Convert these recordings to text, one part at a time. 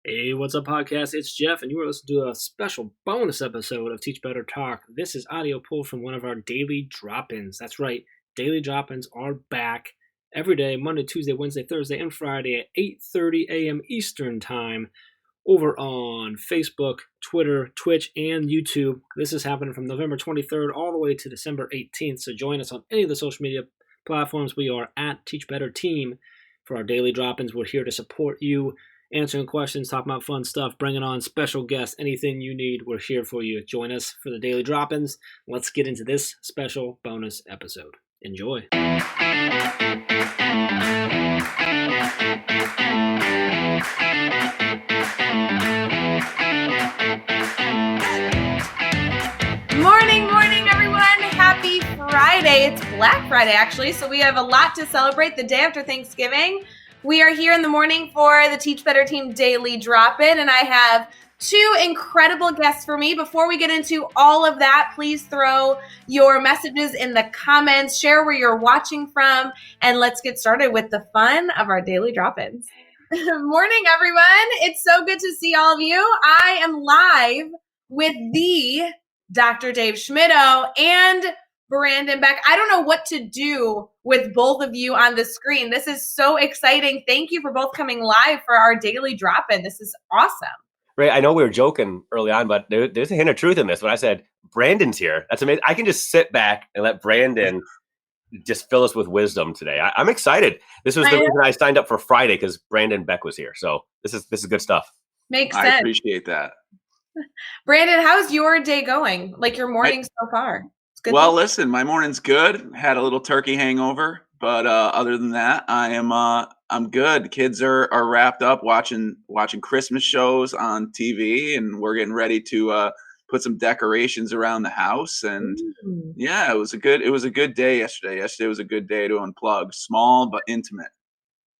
Hey, what's up, podcast? It's Jeff, and you are listening to a special bonus episode of Teach Better Talk. This is audio pulled from one of our daily drop-ins. That's right, daily drop-ins are back every day, Monday, Tuesday, Wednesday, Thursday, and Friday at 8:30 a.m. Eastern Time over on Facebook, Twitter, Twitch, and YouTube. This is happening from November 23rd all the way to December 18th, so join us on any of the social media platforms. We are at Teach Better Team for our daily drop-ins. We're here to support you, answering questions, talking about fun stuff, bringing on special guests, anything you need, we're here for you. Join us for the daily drop-ins. Let's get into this special bonus episode. Enjoy. Morning, everyone. Happy Friday. It's Black Friday, actually, so we have a lot to celebrate the day after Thanksgiving. We are here in the morning for the Teach Better Team Daily Drop-In, and I have two incredible guests for me. Before we get into all of that, please throw your messages in the comments, share where you're watching from, and let's get started with the fun of our Daily Drop-Ins. Morning, everyone. It's so good to see all of you. I am live with the Dr. Dave Schmittou and Brandon Beck. I don't know what to do with both of you on the screen. This is so exciting. Thank you for both coming live for our daily drop-in. This is awesome. Ray, I know we were joking early on, but there's a hint of truth in this. When I said Brandon's here, that's amazing. I can just sit back and let Brandon just fill us with wisdom today. I'm excited. This was the reason I signed up for Friday, because Brandon Beck was here. So this is good stuff. Makes sense. I appreciate that. Brandon, how's your day going? Like your morning so far? Well, listen, my morning's good. Had a little turkey hangover, but other than that, I'm good. The kids are wrapped up watching Christmas shows on TV, and we're getting ready to put some decorations around the house. And yeah, it was a good day yesterday. Yesterday was a good day to unplug. Small but intimate.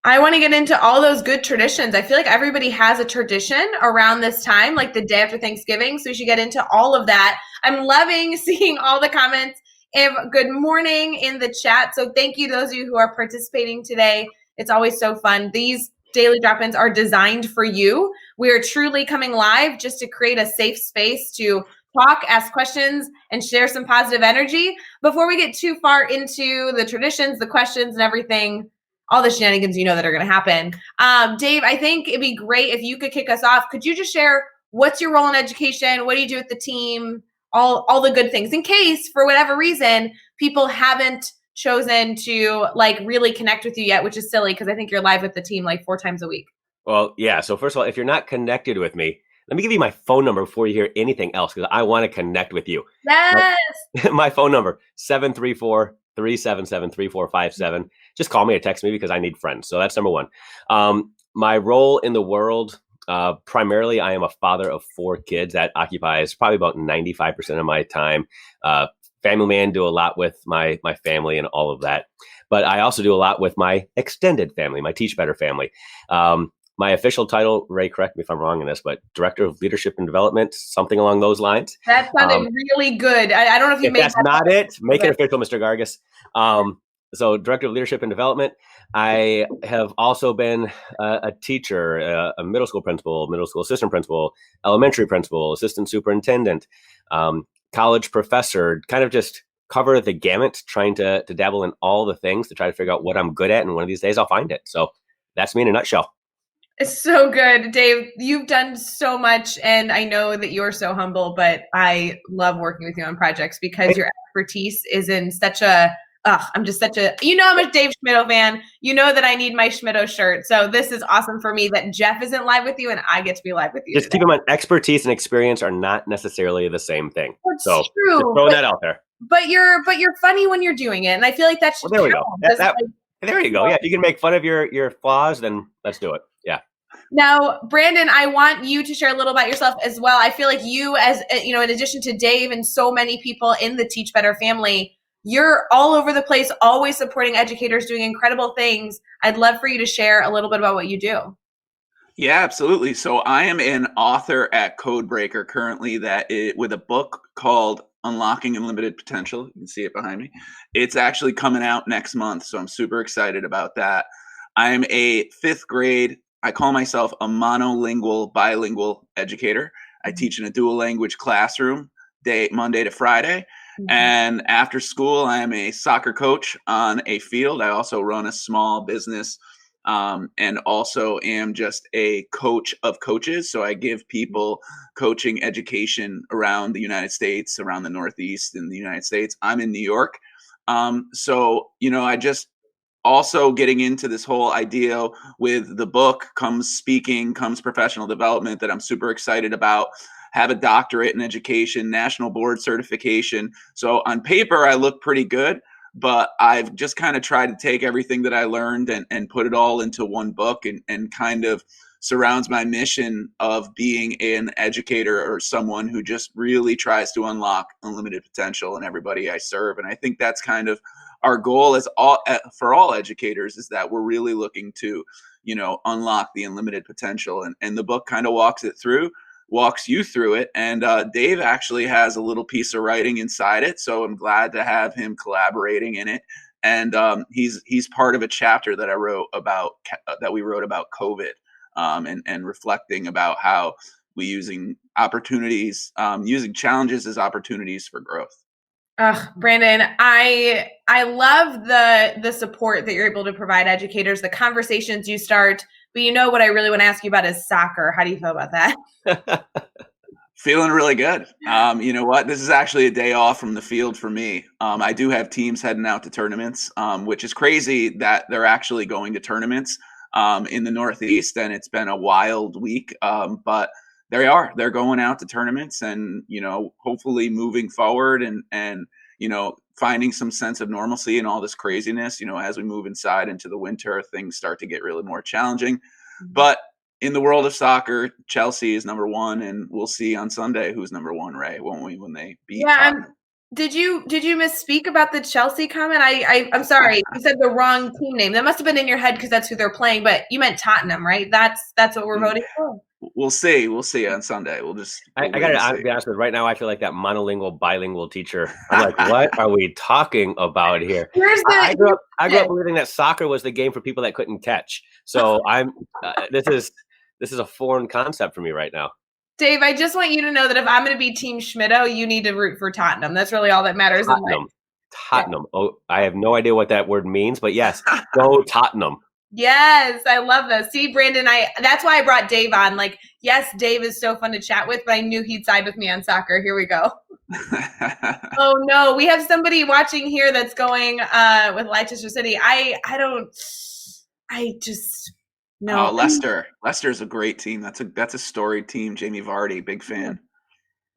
I want to get into all those good traditions. I feel like everybody has a tradition around this time, like the day after Thanksgiving. So we should get into all of that. I'm loving seeing all the comments of good morning in the chat. So thank you to those of you who are participating today. It's always so fun. These daily drop-ins are designed for you. We are truly coming live just to create a safe space to talk, ask questions, and share some positive energy. Before we get too far into the traditions, the questions, and everything, all the shenanigans that are going to happen. Dave, I think it'd be great if you could kick us off. Could you just share what's your role in education? What do you do with the team? All the good things, in case for whatever reason people haven't chosen to really connect with you yet, which is silly because I think you're live with the team 4 times a week. Well, yeah. So first of all, if you're not connected with me, let me give you my phone number before you hear anything else, because I want to connect with you. Yes. My phone number, 734-377-3457. Just call me or text me, because I need friends. So that's number one. My role in the world, primarily, I am a father of 4 kids. That occupies probably about 95% of my time. Family man, do a lot with my family and all of that. But I also do a lot with my extended family, my Teach Better family. My official title, Ray, correct me if I'm wrong in this, but Director of Leadership and Development, something along those lines. That sounded really good. I don't know if you made that's not it. Make it official, Mr. Gargis. So Director of Leadership and Development. I have also been a teacher, a middle school principal, middle school assistant principal, elementary principal, assistant superintendent, college professor, kind of just cover the gamut, trying to dabble in all the things to try to figure out what I'm good at. And one of these days I'll find it. So that's me in a nutshell. It's so good, Dave. You've done so much, and I know that you're so humble, but I love working with you on projects because your expertise is in such a, I'm just such a, I'm a Dave Schmittou fan. You know that I need my Schmittou shirt. So this is awesome for me that Jeff isn't live with you and I get to be live with you. Just keep in mind, expertise and experience are not necessarily the same thing. That's true. Just throwing that out there. But you're funny when you're doing it, and I feel like that's there we go. There you go. Yeah, if you can make fun of your flaws, then let's do it. Yeah. Now, Brandon, I want you to share a little about yourself as well. I feel like you, as in addition to Dave and so many people in the Teach Better family, you're all over the place, always supporting educators, doing incredible things. I'd love for you to share a little bit about what you do. Yeah, absolutely. So I am an author at Codebreaker currently with a book called Unlocking Unlimited Potential. You can see it behind me. It's actually coming out next month, so I'm super excited about that. I'm a 5th grade I call myself a monolingual, bilingual educator. I teach in a dual language classroom Monday to Friday. And after school, I am a soccer coach on a field. I also run a small business and also am just a coach of coaches. So I give people coaching education around the United States, around the Northeast in the United States. I'm in New York. So, I just also getting into this whole idea with the book comes speaking, comes professional development that I'm super excited about. Have a doctorate in education, national board certification. So on paper, I look pretty good, but I've just kind of tried to take everything that I learned and put it all into one book and kind of surrounds my mission of being an educator or someone who just really tries to unlock unlimited potential in everybody I serve. And I think that's kind of our goal for all educators, is that we're really looking to, unlock the unlimited potential. And the book kind of walks you through it. And Dave actually has a little piece of writing inside it. So I'm glad to have him collaborating in it. And he's part of a chapter that we wrote about COVID and reflecting about how we using challenges as opportunities for growth. Brandon, I love the support that you're able to provide educators, the conversations you start. But what I really want to ask you about is soccer. How do you feel about that? Feeling really good. You know what? This is actually a day off from the field for me. I do have teams heading out to tournaments, which is crazy that they're actually going to tournaments in the Northeast, and it's been a wild week. But they're going out to tournaments and, hopefully moving forward and, finding some sense of normalcy in all this craziness. As we move inside into the winter, things start to get really more challenging. But in the world of soccer, Chelsea is number one, and we'll see on Sunday who's number one, Ray, won't we, when they beat Tottenham. Did you misspeak about the Chelsea comment? I'm sorry. You said the wrong team name. That must have been in your head because that's who they're playing, but you meant Tottenham, right? That's what we're voting for. We'll see on Sunday. I gotta be honest with you. Right now, I feel like that monolingual, bilingual teacher. I'm like, what are we talking about here? I grew up believing that soccer was the game for people that couldn't catch. So this is a foreign concept for me right now. Dave, I just want you to know that if I'm going to be Team Schmittou, you need to root for Tottenham. That's really all that matters. Tottenham. Yeah. Oh, I have no idea what that word means, but yes, go Tottenham. Yes, I love this. See, Brandon, that's why I brought Dave on. Like, yes, Dave is so fun to chat with, but I knew he'd side with me on soccer. Here we go. Oh no, we have somebody watching here that's going with Leicester City. No. Oh, Leicester. Leicester's a great team. That's a storied team. Jamie Vardy, big fan.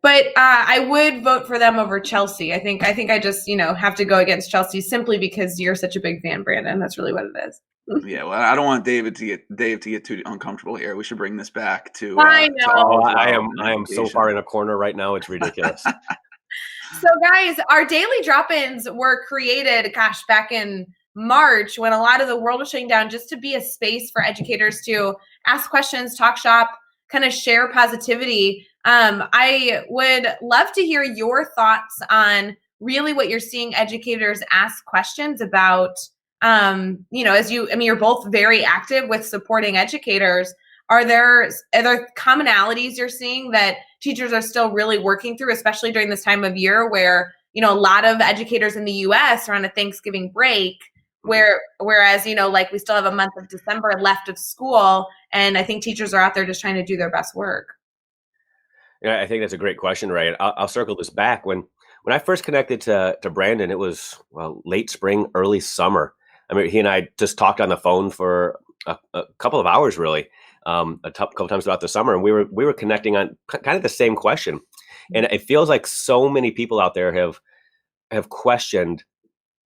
But I would vote for them over Chelsea. I think I just have to go against Chelsea simply because you're such a big fan, Brandon. That's really what it is. Yeah, well, I don't want Dave to get too uncomfortable here. We should bring this back to. I know. I am so far in a corner right now. It's ridiculous. So, guys, our daily drop-ins were created, back in March when a lot of the world was shutting down, just to be a space for educators to ask questions, talk shop, kind of share positivity. I would love to hear your thoughts on really what you're seeing educators ask questions about. You're both very active with supporting educators. Are there commonalities you're seeing that teachers are still really working through, especially during this time of year where, a lot of educators in the US are on a Thanksgiving break, whereas, we still have a month of December left of school, and I think teachers are out there just trying to do their best work. Yeah, I think that's a great question, Ray. I'll circle this back. When I first connected to Brandon, it was late spring, early summer. I mean, he and I just talked on the phone for a couple of hours, really, a couple times throughout the summer, and we were connecting on kind of the same question. And it feels like so many people out there have questioned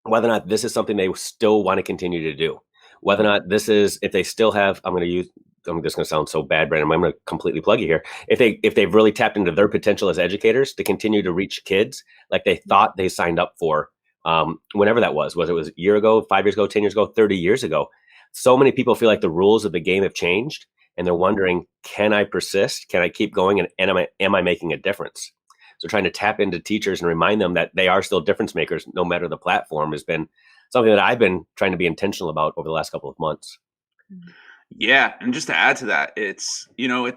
whether or not this is something they still want to continue to do, whether or not this is, if they still have, I'm just going to sound so bad, Brandon, I'm going to completely plug you here. If they've really tapped into their potential as educators to continue to reach kids like they thought they signed up for, whenever that was, whether it was a year ago, 5 years ago, 10 years ago, 30 years ago. So many people feel like the rules of the game have changed, and they're wondering, can I persist? Can I keep going? And am I making a difference? So trying to tap into teachers and remind them that they are still difference makers, no matter the platform, has been something that I've been trying to be intentional about over the last couple of months. Yeah, and just to add to that, it's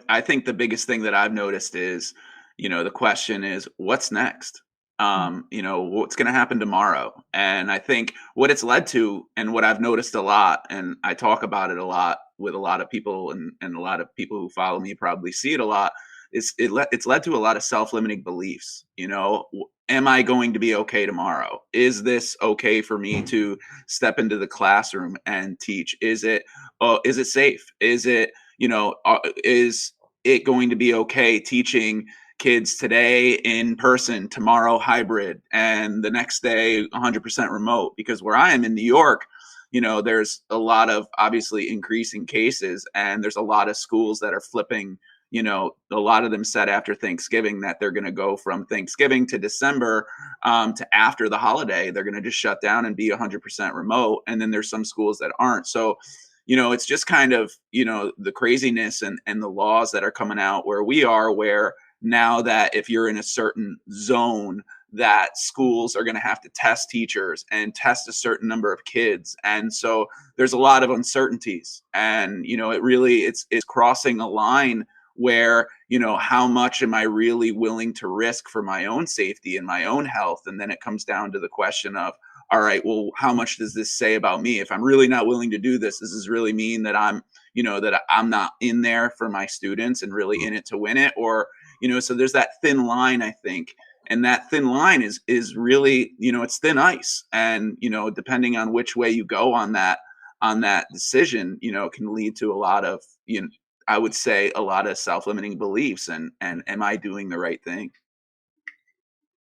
I think the biggest thing that I've noticed is, the question is what's next? What's going to happen tomorrow? And I think what it's led to, and what I've noticed a lot, and I talk about it a lot with a lot of people, and a lot of people who follow me probably see it a lot, is it's led to a lot of self-limiting beliefs. Am I going to be okay tomorrow? Is this okay for me to step into the classroom and teach? Is it safe? Is it going to be okay teaching kids today in person, tomorrow hybrid, and the next day 100% remote? Because where I am in New York, there's a lot of obviously increasing cases, and there's a lot of schools that are flipping. A lot of them said after Thanksgiving that they're going to go from Thanksgiving to December, to after the holiday. They're going to just shut down and be 100% remote. And then there's some schools that aren't. So, it's just kind of, the craziness and the laws that are coming out where we are, where now that if you're in a certain zone, that schools are going to have to test teachers and test a certain number of kids. And so there's a lot of uncertainties, and, it's crossing a line where, how much am I really willing to risk for my own safety and my own health? And then it comes down to the question of, all right, well, how much does this say about me? If I'm really not willing to do this, does this really mean that I'm not in there for my students and really in it to win it? Or, so there's that thin line, I think. And that thin line is really, it's thin ice. And, depending on which way you go on that decision, can lead to a lot of, I would say, a lot of self-limiting beliefs, and am I doing the right thing?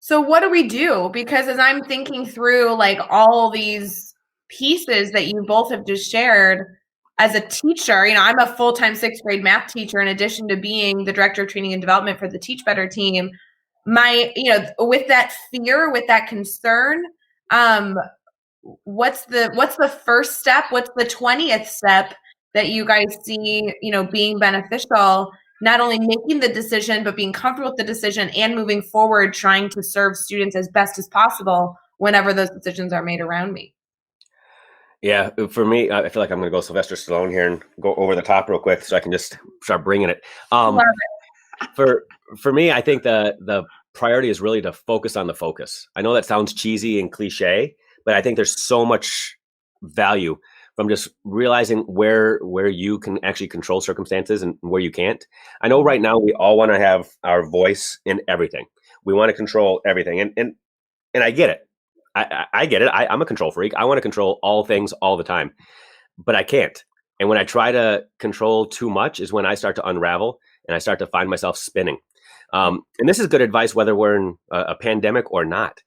So what do we do? Because as I'm thinking through like all these pieces that you both have just shared, as a teacher, I'm a full-time 6th grade math teacher in addition to being the director of training and development for the Teach Better team. With that fear, with that concern, what's the first step? What's the 20th step that you guys see, being beneficial, not only making the decision, but being comfortable with the decision and moving forward, trying to serve students as best as possible whenever those decisions are made around me? Yeah, for me, I feel like I'm going to go Sylvester Stallone here and go over the top real quick so I can just start bringing it. Love For me, I think the priority is really to focus on the focus. I know that sounds cheesy and cliche, but I think there's so much value from just realizing where you can actually control circumstances and where you can't. I know right now we all want to have our voice in everything. We want to control everything, and I get it. I get it. I'm a control freak. I want to control all things all the time, but I can't. And when I try to control too much is when I start to unravel and I start to find myself spinning. And this is good advice, whether we're in a pandemic or not.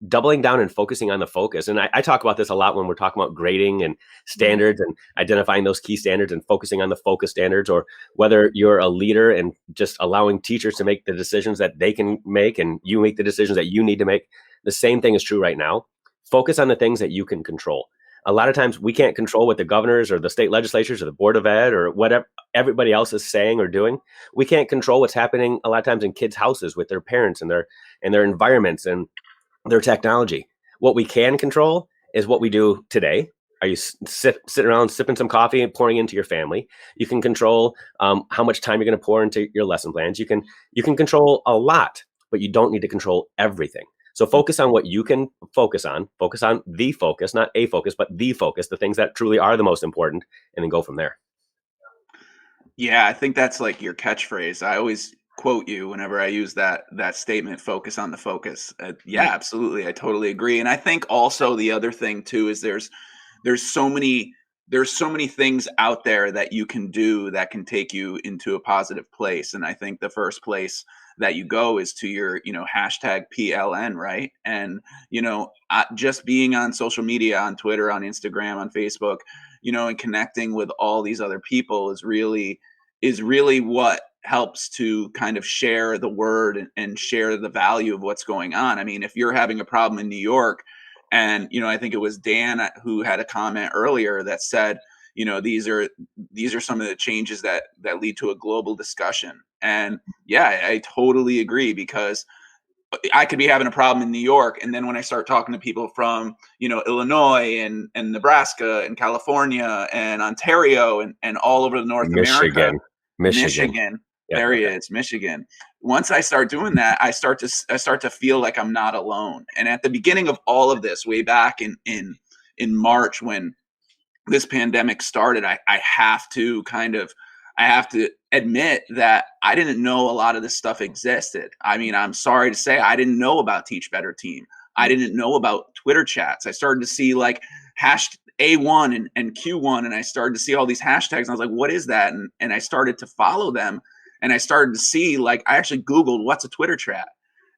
Doubling down and focusing on the focus. And I talk about this a lot when we're talking about grading and standards and identifying those key standards and focusing on the focus standards, or whether you're a leader and just allowing teachers to make the decisions that they can make and you make the decisions that you need to make. The same thing is true right now. Focus on the things that you can control. A lot of times we can't control what the governors or the state legislatures or the board of ed or whatever everybody else is saying or doing. We can't control what's happening a lot of times in kids' houses with their parents and their environments and their technology. What we can control is what we do today. Are you sitting around sipping some coffee and pouring into your family? You can control how much time you're going to pour into your lesson plans. You can control a lot, but you don't need to control everything. So focus on what you can focus on. Focus on the focus, not a focus, but the focus, the things that truly are the most important, and then go from there. Yeah, I think that's like your catchphrase. I always quote you whenever I use that statement, focus on the focus. Yeah, absolutely. I totally agree. And I think also the other thing too is there's so many things out there that you can do that can take you into a positive place. And I think the first place that you go is to your, hashtag PLN, right? And, just being on social media, on Twitter, on Instagram, on Facebook, and connecting with all these other people is really what helps to kind of share the word and share the value of what's going on. I mean, if you're having a problem in New York, and, I think it was Dan who had a comment earlier that said, these are some of the changes that lead to a global discussion. And yeah, I totally agree, because I could be having a problem in New York, and then when I start talking to people from, Illinois and Nebraska and California and Ontario and all over North America, Michigan, Yeah, there he is, Michigan. Once I start doing that, I start to feel like I'm not alone. And at the beginning of all of this, way back in March, when this pandemic started, I have to admit that I didn't know a lot of this stuff existed. I mean, I'm sorry to say, I didn't know about Teach Better Team. I didn't know about Twitter chats. I started to see like #A1 and Q1, and I started to see all these hashtags. And I was like, what is that? And I started to follow them, and I started to see, like, I actually Googled what's a Twitter chat,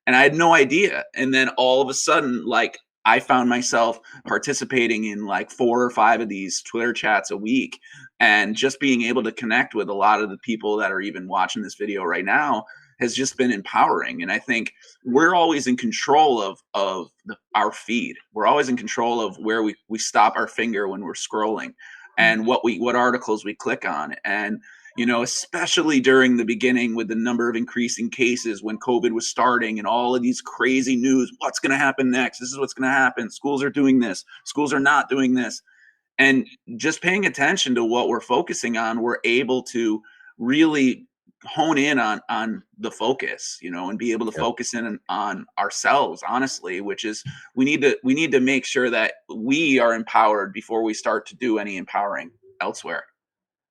and I had no idea. And then all of a sudden, like, I found myself participating in like 4 or 5 of these Twitter chats a week, and just being able to connect with a lot of the people that are even watching this video right now has just been empowering. And I think we're always in control of our feed. We're always in control of where we stop our finger when we're scrolling, and what articles we click on. And especially during the beginning, with the number of increasing cases when COVID was starting and all of these crazy news, what's going to happen next? This is what's going to happen. Schools are doing this. Schools are not doing this. And just paying attention to what we're focusing on, we're able to really hone in on the focus, and be able to focus in on ourselves, honestly, which is we need to make sure that we are empowered before we start to do any empowering elsewhere.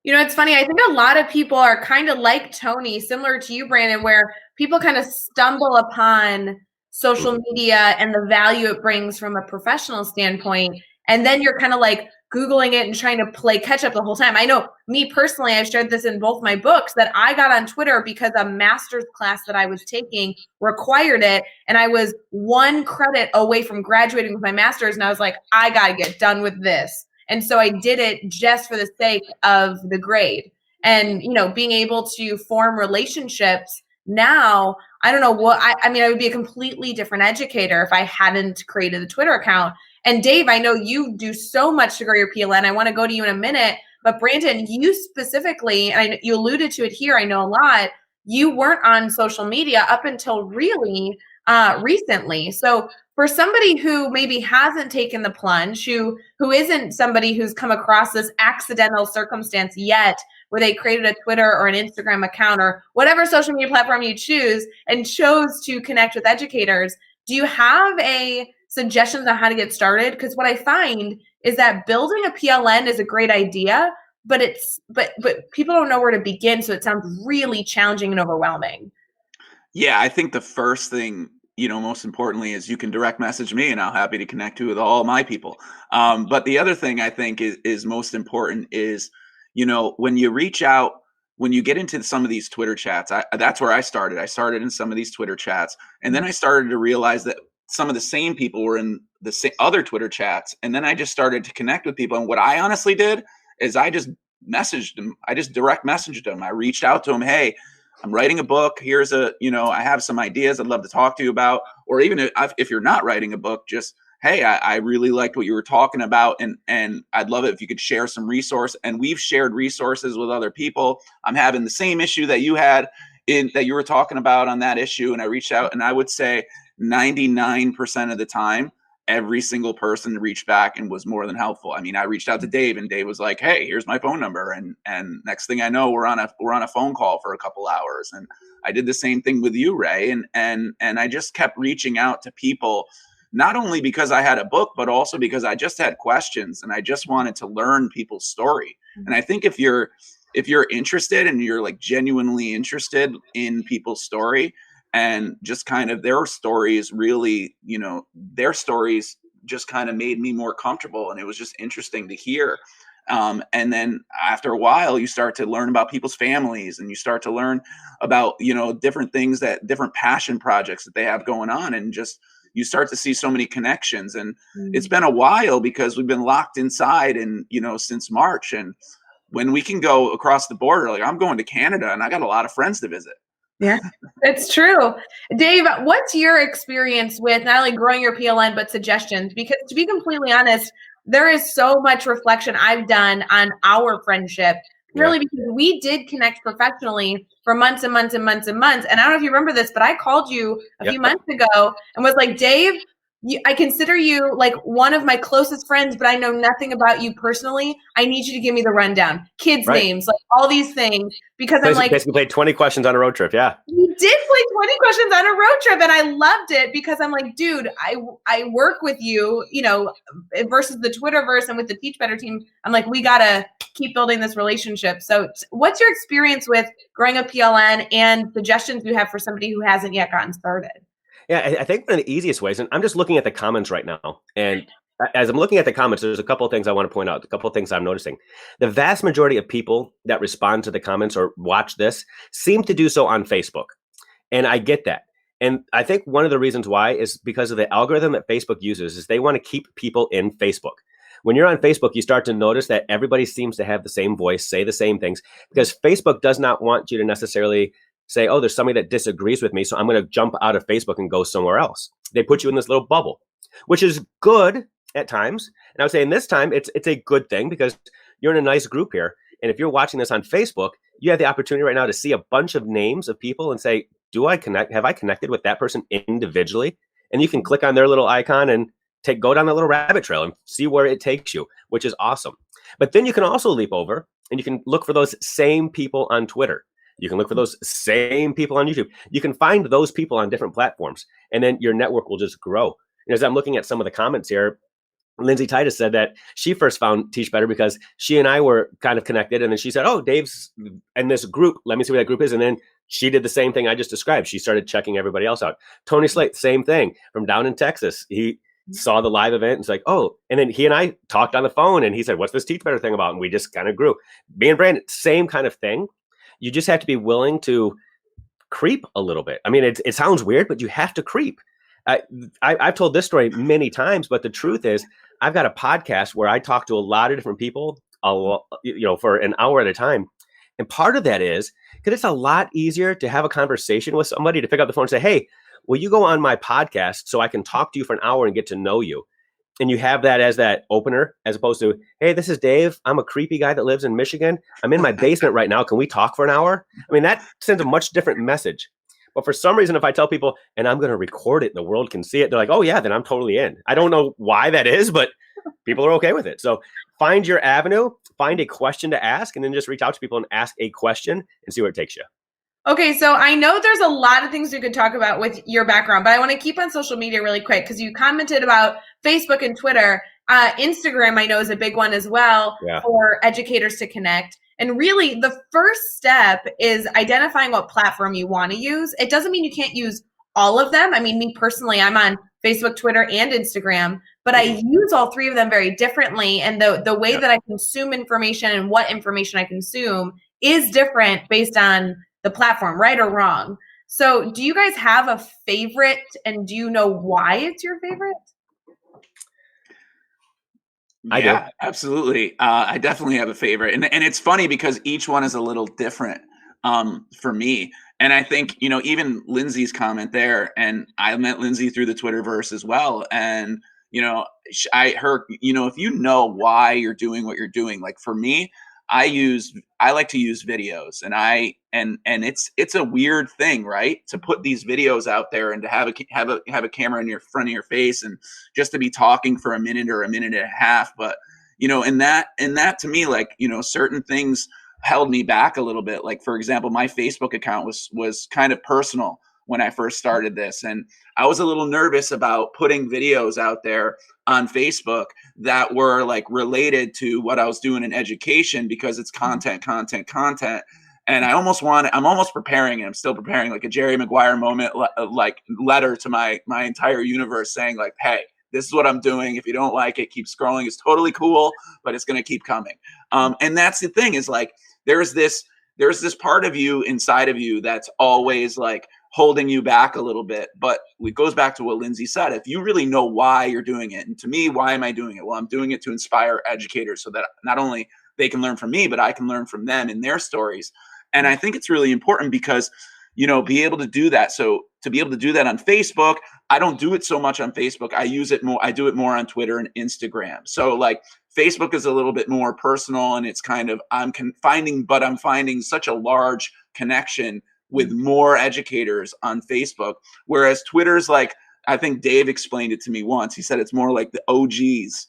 It's funny. I think a lot of people are kind of like Tony, similar to you, Brandon, where people kind of stumble upon social media and the value it brings from a professional standpoint. And then you're kind of like Googling it and trying to play catch up the whole time. I know me personally, I've shared this in both my books, that I got on Twitter because a master's class that I was taking required it. And I was 1 credit away from graduating with my master's. And I was like, I got to get done with this. And so I did it just for the sake of the grade. And, being able to form relationships now, I don't know what, I mean, I would be a completely different educator if I hadn't created the Twitter account. And Dave, I know you do so much to grow your PLN. I want to go to you in a minute, but Brandon, you specifically, and you alluded to it here, I know a lot, you weren't on social media up until really recently. So for somebody who maybe hasn't taken the plunge, who isn't somebody who's come across this accidental circumstance yet, where they created a Twitter or an Instagram account or whatever social media platform you choose and chose to connect with educators, do you have a suggestions on how to get started? Because what I find is that building a PLN is a great idea, but people don't know where to begin, so it sounds really challenging and overwhelming. Yeah, I think the first thing, most importantly, is you can direct message me, and I'll happy to connect you with all my people. But the other thing I think is most important is, when you reach out, when you get into some of these Twitter chats, that's where I started. I started in some of these Twitter chats, and then I started to realize that some of the same people were in the other Twitter chats. And then I just started to connect with people. And what I honestly did is I just messaged them. I just direct messaged them. I reached out to them. Hey, I'm writing a book. Here's I have some ideas I'd love to talk to you about. Or even if you're not writing a book, just, hey, I really liked what you were talking about. And I'd love it if you could share some resource. And we've shared resources with other people. I'm having the same issue that you had that you were talking about on that issue. And I reached out, and I would say 99% of the time, every single person reached back and was more than helpful. I mean, I reached out to Dave, and Dave was like, hey, here's my phone number. And next thing I know, we're on a phone call for a couple hours. And I did the same thing with you, Rae. And I just kept reaching out to people, not only because I had a book, but also because I just had questions and I just wanted to learn people's story. And I think if you're interested, and you're like genuinely interested in people's story, and just kind of their stories really, their stories just kind of made me more comfortable, and it was just interesting to hear. And then after a while, you start to learn about people's families, and you start to learn about, different things, different passion projects that they have going on, and just you start to see so many connections. And it's been a while because we've been locked inside, and since March. And when we can go across the border, like I'm going to Canada, and I got a lot of friends to visit. Yeah, it's true. Dave, what's your experience with not only growing your PLN, but suggestions? Because to be completely honest, there is so much reflection I've done on our friendship Really, because we did connect professionally for months and months and months and months. And I don't know if you remember this, but I called you a few months ago and was like, Dave, I consider you like one of my closest friends, but I know nothing about you personally. I need you to give me the rundown, kids' names, like all these things, because I'm like, basically played 20 questions on a road trip. Yeah. You did play 20 questions on a road trip, and I loved it because I'm like, dude, I work with you, you know, versus the Twitterverse and with the Teach Better team. I'm like, we got to keep building this relationship. So what's your experience with growing up PLN and suggestions you have for somebody who hasn't yet gotten started? Yeah, I think one of the easiest ways, and I'm just looking at the comments right now, and as I'm looking at the comments, there's a couple of things I want to point out, a couple of things I'm noticing. The vast majority of people that respond to the comments or watch this seem to do so on Facebook. And I get that. And I think one of the reasons why is because of the algorithm that Facebook uses is they want to keep people in Facebook. When you're on Facebook, you start to notice that everybody seems to have the same voice, say the same things, because Facebook does not want you to necessarily say, oh, there's somebody that disagrees with me, so I'm going to jump out of Facebook and go somewhere else. They put you in this little bubble, which is good at times. And I would say in this time, it's a good thing because you're in a nice group here. And if you're watching this on Facebook, you have the opportunity right now to see a bunch of names of people and say, have I connected with that person individually? And you can click on their little icon and go down the little rabbit trail and see where it takes you, which is awesome. But then you can also leap over and you can look for those same people on Twitter. You can look for those same people on YouTube. You can find those people on different platforms, and then your network will just grow. And as I'm looking at some of the comments here, Lindsay Titus said that she first found Teach Better because she and I were kind of connected. And then she said, oh, Dave's in this group. Let me see what that group is. And then she did the same thing I just described. She started checking everybody else out. Tony Slate, same thing from down in Texas. He saw the live event and it's like, oh, and then he and I talked on the phone and he said, what's this Teach Better thing about? And we just kind of grew. Me and Brandon, same kind of thing. You just have to be willing to creep a little bit. I mean, it sounds weird, but you have to creep. I've told this story many times, but the truth is I've got a podcast where I talk to a lot of different people, for an hour at a time. And part of that is because it's a lot easier to have a conversation with somebody, to pick up the phone and say, hey, will you go on my podcast so I can talk to you for an hour and get to know you? And you have that as that opener, as opposed to, hey, this is Dave. I'm a creepy guy that lives in Michigan. I'm in my basement right now. Can we talk for an hour? I mean, that sends a much different message. But for some reason, if I tell people, and I'm going to record it, the world can see it, they're like, oh, yeah, then I'm totally in. I don't know why that is, but people are okay with it. So find your avenue, find a question to ask, and then just reach out to people and ask a question and see where it takes you. Okay, so I know there's a lot of things we could talk about with your background, but I want to keep on social media really quick because you commented about Facebook and Twitter. Instagram, I know, is a big one as well for educators to connect. And really, the first step is identifying what platform you want to use. It doesn't mean you can't use all of them. I mean, me personally, I'm on Facebook, Twitter, and Instagram, but I use all three of them very differently. And the way that I consume information and what information I consume is different based on the platform, right or wrong. So do you guys have a favorite, and do you know why it's your favorite? Yeah, absolutely. I definitely have a favorite. And it's funny because each one is a little different for me. And I think, even Lindsay's comment there, and I met Lindsay through the Twitterverse as well. And, if you know why you're doing what you're doing, like for me, I like to use videos, and it's a weird thing, right? To put these videos out there and to have a camera in your front of your face and just to be talking for a minute or a minute and a half. But, and that to me, like, certain things held me back a little bit. Like, for example, my Facebook account was kind of personal when I first started this. And I was a little nervous about putting videos out there on Facebook that were like related to what I was doing in education, because it's content. And I'm almost preparing, and I'm still preparing, like a Jerry Maguire moment, like letter to my entire universe saying like, hey, this is what I'm doing. If you don't like it, keep scrolling. It's totally cool, but it's going to keep coming. And that's the thing, is like, there's this part of you inside of you that's always like holding you back a little bit. But it goes back to what Lindsay said. If you really know why you're doing it, and to me, why am I doing it? Well, I'm doing it to inspire educators so that not only they can learn from me, but I can learn from them in their stories. And I think it's really important because, be able to do that. So to be able to do that on Facebook, I don't do it so much on Facebook. I do it more on Twitter and Instagram. So like Facebook is a little bit more personal, and it's kind of I'm finding such a large connection with more educators on Facebook, whereas Twitter's like, I think Dave explained it to me once. He said it's more like the OGs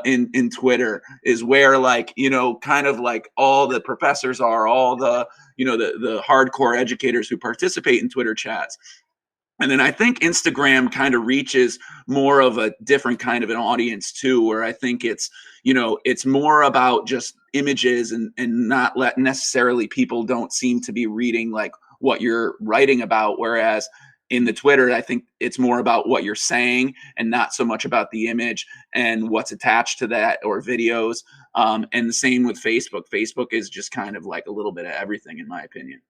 in Twitter is where, like, you know, kind of like all the professors are, all the, you know, the hardcore educators who participate in Twitter chats. And then I think Instagram kind of reaches more of a different kind of an audience too, where I think it's, you know, it's more about just images and not necessarily people don't seem to be reading like what you're writing about. Whereas in the Twitter, I think it's more about what you're saying and not so much about the image and what's attached to that or videos. And the same with Facebook. Facebook is just kind of like a little bit of everything, in my opinion.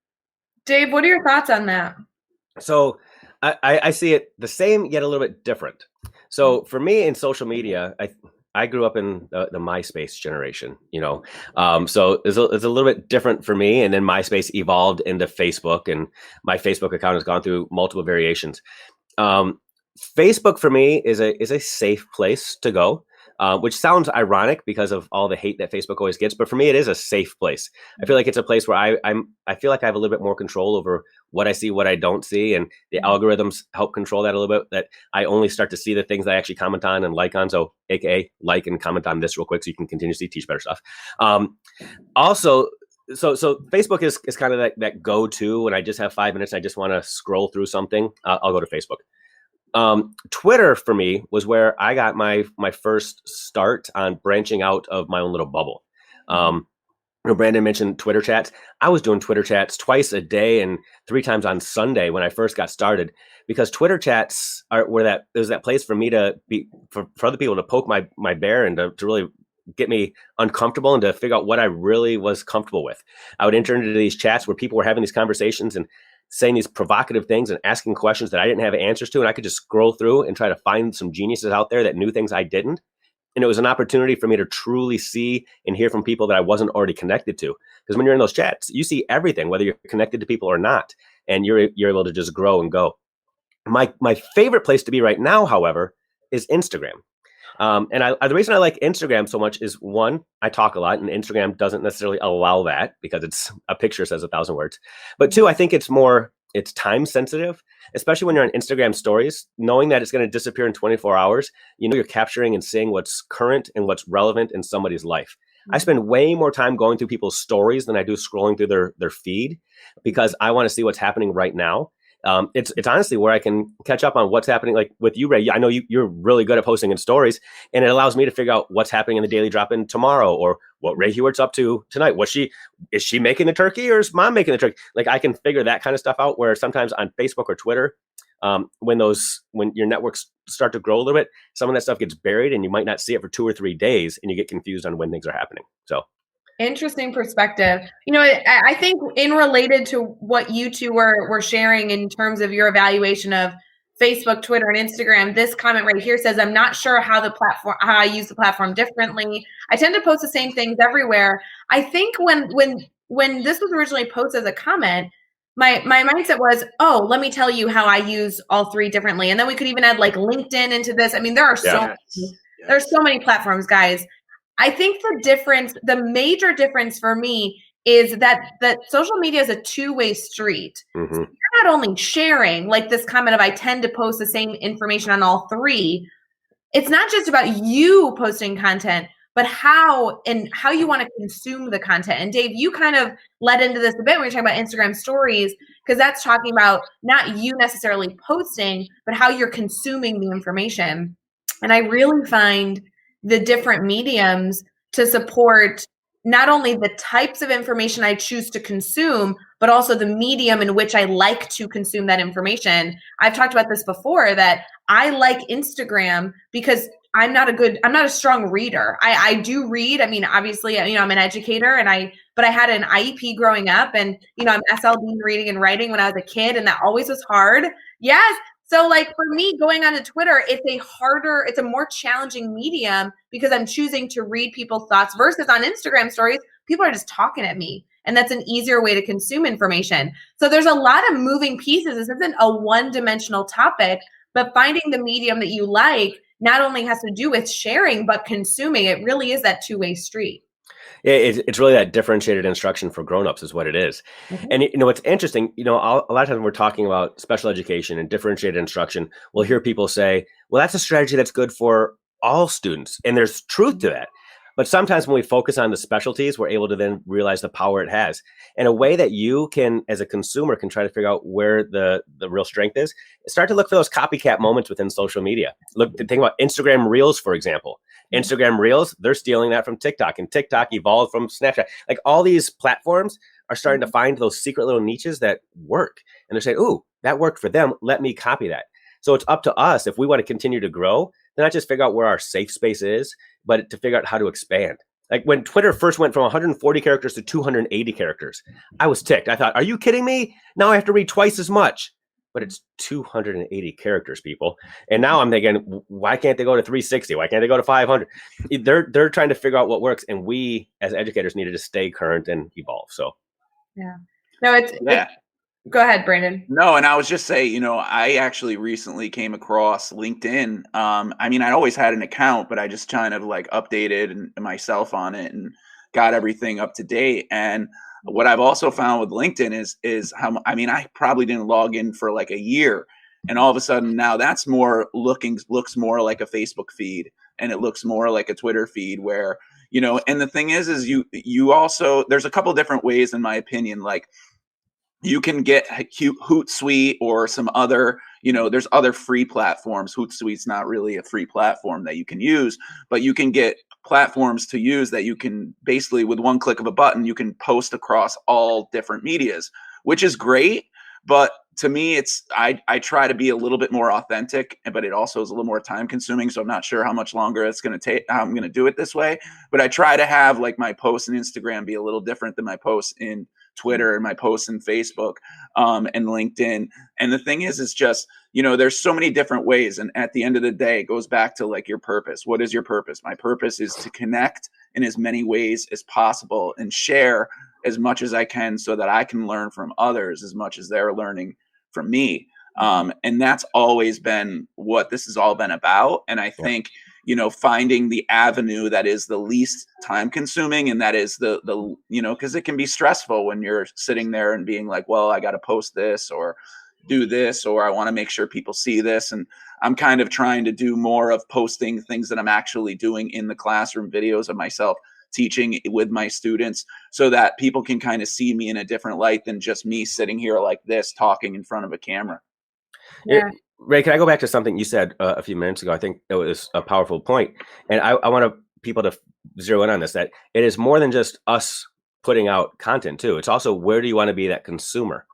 Dave, what are your thoughts on that? So I see it the same, yet a little bit different. So for me in social media, I grew up in the MySpace generation, you know, so it's a little bit different for me. And then MySpace evolved into Facebook, and my Facebook account has gone through multiple variations. Facebook for me is a safe place to go. Which sounds ironic because of all the hate that Facebook always gets, but for me, it is a safe place. I feel like it's a place where I feel like I have a little bit more control over what I see, what I don't see, and the algorithms help control that a little bit. That I only start to see the things that I actually comment on and like on. So, AKA like and comment on this real quick, so you can continuously teach better stuff. Also, so Facebook is kind of that go-to when I just have 5 minutes. And I just want to scroll through something. I'll go to Facebook. Twitter for me was where I got my first start on branching out of my own little bubble. Brandon mentioned Twitter chats. I was doing Twitter chats twice a day and 3 times on Sunday when I first got started, because Twitter chats was that place for me to be for other people to poke my bear and to really get me uncomfortable and to figure out what I really was comfortable with. I would enter into these chats where people were having these conversations and saying these provocative things and asking questions that I didn't have answers to. And I could just scroll through and try to find some geniuses out there that knew things I didn't. And it was an opportunity for me to truly see and hear from people that I wasn't already connected to. Because when you're in those chats, you see everything, whether you're connected to people or not, and you're able to just grow and go. My favorite place to be right now, however, is Instagram. And the reason I like Instagram so much is, one, I talk a lot, and Instagram doesn't necessarily allow that because it's a picture says 1,000 words. But two, I think it's time sensitive, especially when you're on Instagram stories, knowing that it's going to disappear in 24 hours. You know, you're capturing and seeing what's current and what's relevant in somebody's life. Mm-hmm. I spend way more time going through people's stories than I do scrolling through their feed, because I want to see what's happening right now. It's honestly where I can catch up on what's happening. Like with you, Ray, I know you're really good at posting in stories, and it allows me to figure out what's happening in the daily drop-in tomorrow, or what Rae Hughart's up to tonight. Is she making the turkey, or is mom making the turkey? Like, I can figure that kind of stuff out, where sometimes on Facebook or Twitter, when your networks start to grow a little bit, some of that stuff gets buried and you might not see it for 2 or 3 days, and you get confused on when things are happening. So interesting perspective. You know, I think in related to what you two were sharing in terms of your evaluation of Facebook, Twitter, and Instagram, this comment right here says, I'm not sure how I use the platform differently. I tend to post the same things everywhere. I think when this was originally posted as a comment, my mindset was, oh, let me tell you how I use all 3 differently. And then we could even add like LinkedIn into this. I mean, there's so many platforms, guys. I think the major difference for me is that social media is a two-way street. Mm-hmm. So you're not only sharing, like this comment of I tend to post the same information on all 3. It's not just about you posting content, but how you want to consume the content. And Dave, you kind of led into this a bit when you're talking about Instagram stories, because that's talking about not you necessarily posting, but how you're consuming the information. And I really find the different mediums to support not only the types of information I choose to consume, but also the medium in which I like to consume that information. I've talked about this before, that I like Instagram because I'm not a strong reader. I do read. I mean, obviously, you know, I'm an educator, but I had an IEP growing up, and, you know, I'm SLD in reading and writing when I was a kid, and that always was hard. Yes. So like for me, going onto Twitter, it's a more challenging medium because I'm choosing to read people's thoughts, versus on Instagram stories, people are just talking at me. And that's an easier way to consume information. So there's a lot of moving pieces. This isn't a one-dimensional topic, but finding the medium that you like not only has to do with sharing, but consuming. It really is that two-way street. It's really that differentiated instruction for grownups is what it is. And it's interesting, a lot of times when we're talking about special education and differentiated instruction, we'll hear people say, well, that's a strategy that's good for all students. And there's truth to that. But sometimes when we focus on the specialties, we're able to then realize the power it has. And a way that you can, as a consumer, can try to figure out where the real strength is start to look for those copycat moments within social media. Think about Instagram Reels, for example. Instagram Reels, they're stealing that from TikTok, and TikTok evolved from Snapchat. Like all these platforms are starting to find those secret little niches that work. And they're saying, ooh, that worked for them. Let me copy that. So it's up to us, if we want to continue to grow, to not just figure out where our safe space is, but to figure out how to expand. Like when Twitter first went from 140 characters to 280 characters, I was ticked. I thought, are you kidding me? Now I have to read twice as much. But it's 280 characters, people. And now I'm thinking, why can't they go to 360? Why can't they go to 500? They're trying to figure out what works. And we, as educators, needed to stay current and evolve. So, yeah. No, go ahead, Brandon. No, and I was just saying, I actually recently came across LinkedIn. I always had an account, but I just kind of like updated myself on it and got everything up to date. And what I've also found with LinkedIn is how, I probably didn't log in for like a year, and all of a sudden now that's looks more like a Facebook feed, and it looks more like a Twitter feed where, and the thing is you also, there's a couple different ways, in my opinion, like you can get Hootsuite or some other, there's other free platforms. Hootsuite's not really a free platform that you can use, but you can get platforms to use that you can basically, with one click of a button, you can post across all different medias, which is great. But to me, I try to be a little bit more authentic, but it also is a little more time consuming. So I'm not sure how much longer it's going to take, how I'm going to do it this way. But I try to have like my posts in Instagram be a little different than my posts in Twitter and my posts in Facebook and LinkedIn. And the thing is just, there's so many different ways. And at the end of the day, it goes back to like your purpose. What is your purpose? My purpose is to connect in as many ways as possible and share as much as I can so that I can learn from others as much as they're learning from me. And that's always been what this has all been about. And I think, finding the avenue that is the least time consuming, and that is the because it can be stressful when you're sitting there and being like, well, I got to post this or do this, or I want to make sure people see this. And I'm kind of trying to do more of posting things that I'm actually doing in the classroom, videos of myself teaching with my students, so that people can kind of see me in a different light than just me sitting here like this talking in front of a camera. Yeah. Rae, can I go back to something you said a few minutes ago? I think it was a powerful point. And I want people to zero in on this, that it is more than just us putting out content too. It's also, where do you want to be that consumer?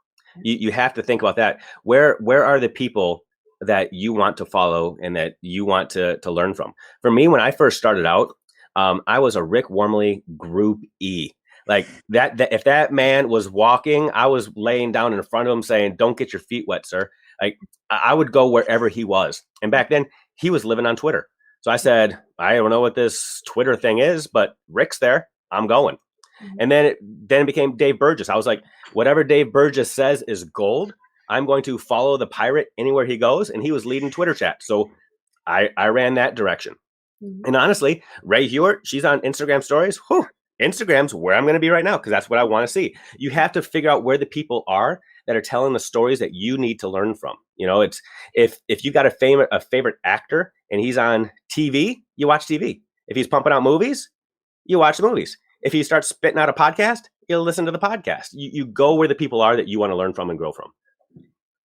You have to think about that. Where are the people that you want to follow and that you want to learn from? For me, when I first started out, I was a Rick Wormley Group E. Like that if that man was walking, I was laying down in front of him saying, "Don't get your feet wet, sir." Like I would go wherever he was. And back then he was living on Twitter. So I said, I don't know what this Twitter thing is, but Rick's there. I'm going. And then it became Dave Burgess. I was like, whatever Dave Burgess says is gold. I'm going to follow the pirate anywhere he goes. And he was leading Twitter chat. So I ran that direction. And honestly, Rae Hughart, she's on Instagram stories. Whew, Instagram's where I'm going to be right now, because that's what I want to see. You have to figure out where the people are that are telling the stories that you need to learn from. It's if you got a favorite actor and he's on TV, you watch TV. If he's pumping out movies, you watch the movies. If he starts spitting out a podcast, you'll listen to the podcast. You go where the people are that you want to learn from and grow from.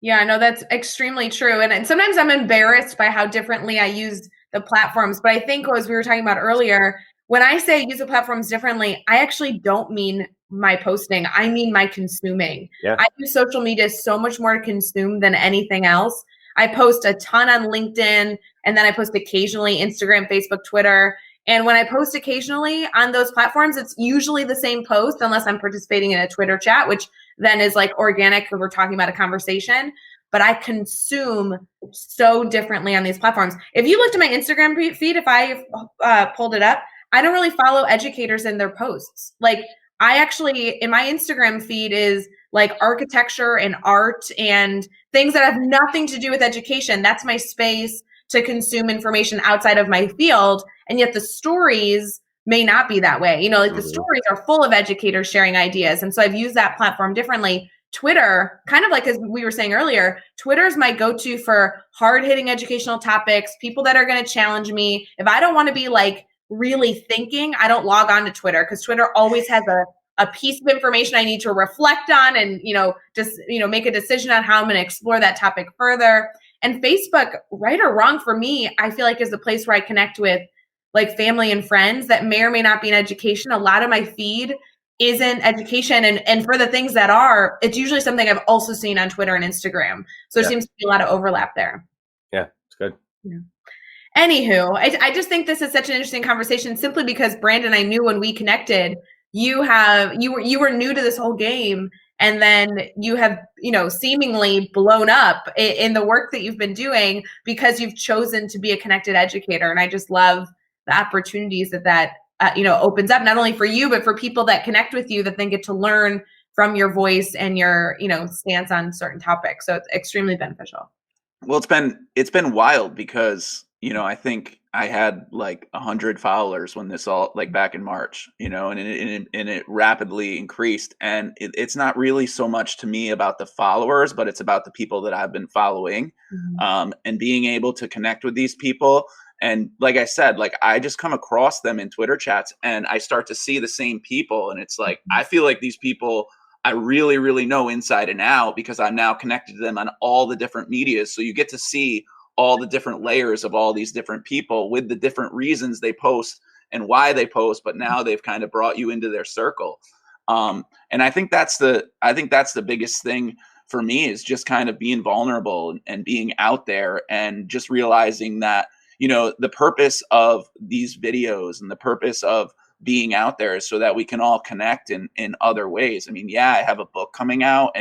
Yeah, no, that's extremely true. And sometimes I'm embarrassed by how differently I use the platforms. But I think, as we were talking about earlier, when I say use the platforms differently, I actually don't mean my posting. I mean my consuming. Yeah. I use social media so much more to consume than anything else. I post a ton on LinkedIn, and then I post occasionally Instagram, Facebook, Twitter. And when I post occasionally on those platforms, it's usually the same post, unless I'm participating in a Twitter chat, which then is like organic because we're talking about a conversation. But I consume so differently on these platforms. If you looked at my Instagram feed, if I pulled it up, I don't really follow educators in their posts. Like I actually, in my Instagram feed is like architecture and art and things that have nothing to do with education. That's my space to consume information outside of my field. And yet the stories may not be that way. You know, like the stories are full of educators sharing ideas. And so I've used that platform differently. Twitter, kind of like as we were saying earlier, Twitter is my go-to for hard-hitting educational topics, people that are going to challenge me. If I don't want to be like really thinking, I don't log on to Twitter, because Twitter always has a piece of information I need to reflect on and, just, make a decision on how I'm going to explore that topic further. And Facebook, right or wrong for me, I feel like is the place where I connect with like family and friends that may or may not be in education. A lot of my feed isn't education. And for the things that are, it's usually something I've also seen on Twitter and Instagram. So there seems to be a lot of overlap there. Yeah, it's good. Yeah. Anywho, I just think this is such an interesting conversation, simply because Brandon, I knew when we connected, you were new to this whole game, and then you have, seemingly blown up in the work that you've been doing because you've chosen to be a connected educator. And I just love the opportunities that opens up, not only for you, but for people that connect with you, that then get to learn from your voice and your, stance on certain topics. So it's extremely beneficial. Well, it's been wild because, I think I had like 100 followers when this all, like back in March, and it rapidly increased. And it's not really so much to me about the followers, but it's about the people that I've been following, and being able to connect with these people. And like I said, like I just come across them in Twitter chats and I start to see the same people. And it's like, I feel like these people I really, really know inside and out, because I'm now connected to them on all the different medias. So you get to see all the different layers of all these different people with the different reasons they post and why they post, but now they've kind of brought you into their circle. And I think that's the biggest thing for me, is just kind of being vulnerable and being out there, and just realizing that, the purpose of these videos and the purpose of being out there is so that we can all connect in other ways. I mean, yeah, I have a book coming out,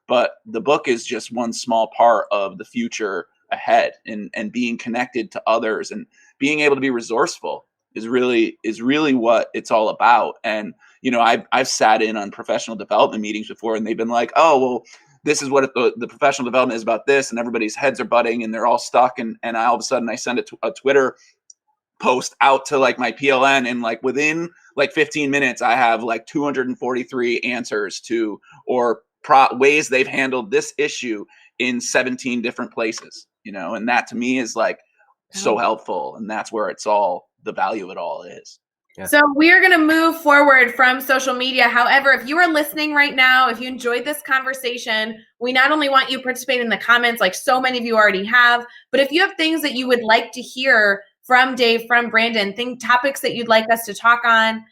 but the book is just one small part of the future ahead, and being connected to others and being able to be resourceful is really what it's all about. And, I've sat in on professional development meetings before, and they've been like, oh, well, this is what the professional development is about this, and everybody's heads are butting and they're all stuck. And all of a sudden I send a Twitter post out to like my PLN, and like within like 15 minutes, I have like 243 answers to, or ways they've handled this issue in 17 different places, and that to me is like so helpful. And that's where it's all, the value of it all is. Yeah. So we are going to move forward from social media. However, if you are listening right now, if you enjoyed this conversation, we not only want you to participate in the comments, like so many of you already have, but if you have things that you would like to hear from Dave, from Brandon, topics that you'd like us to talk on,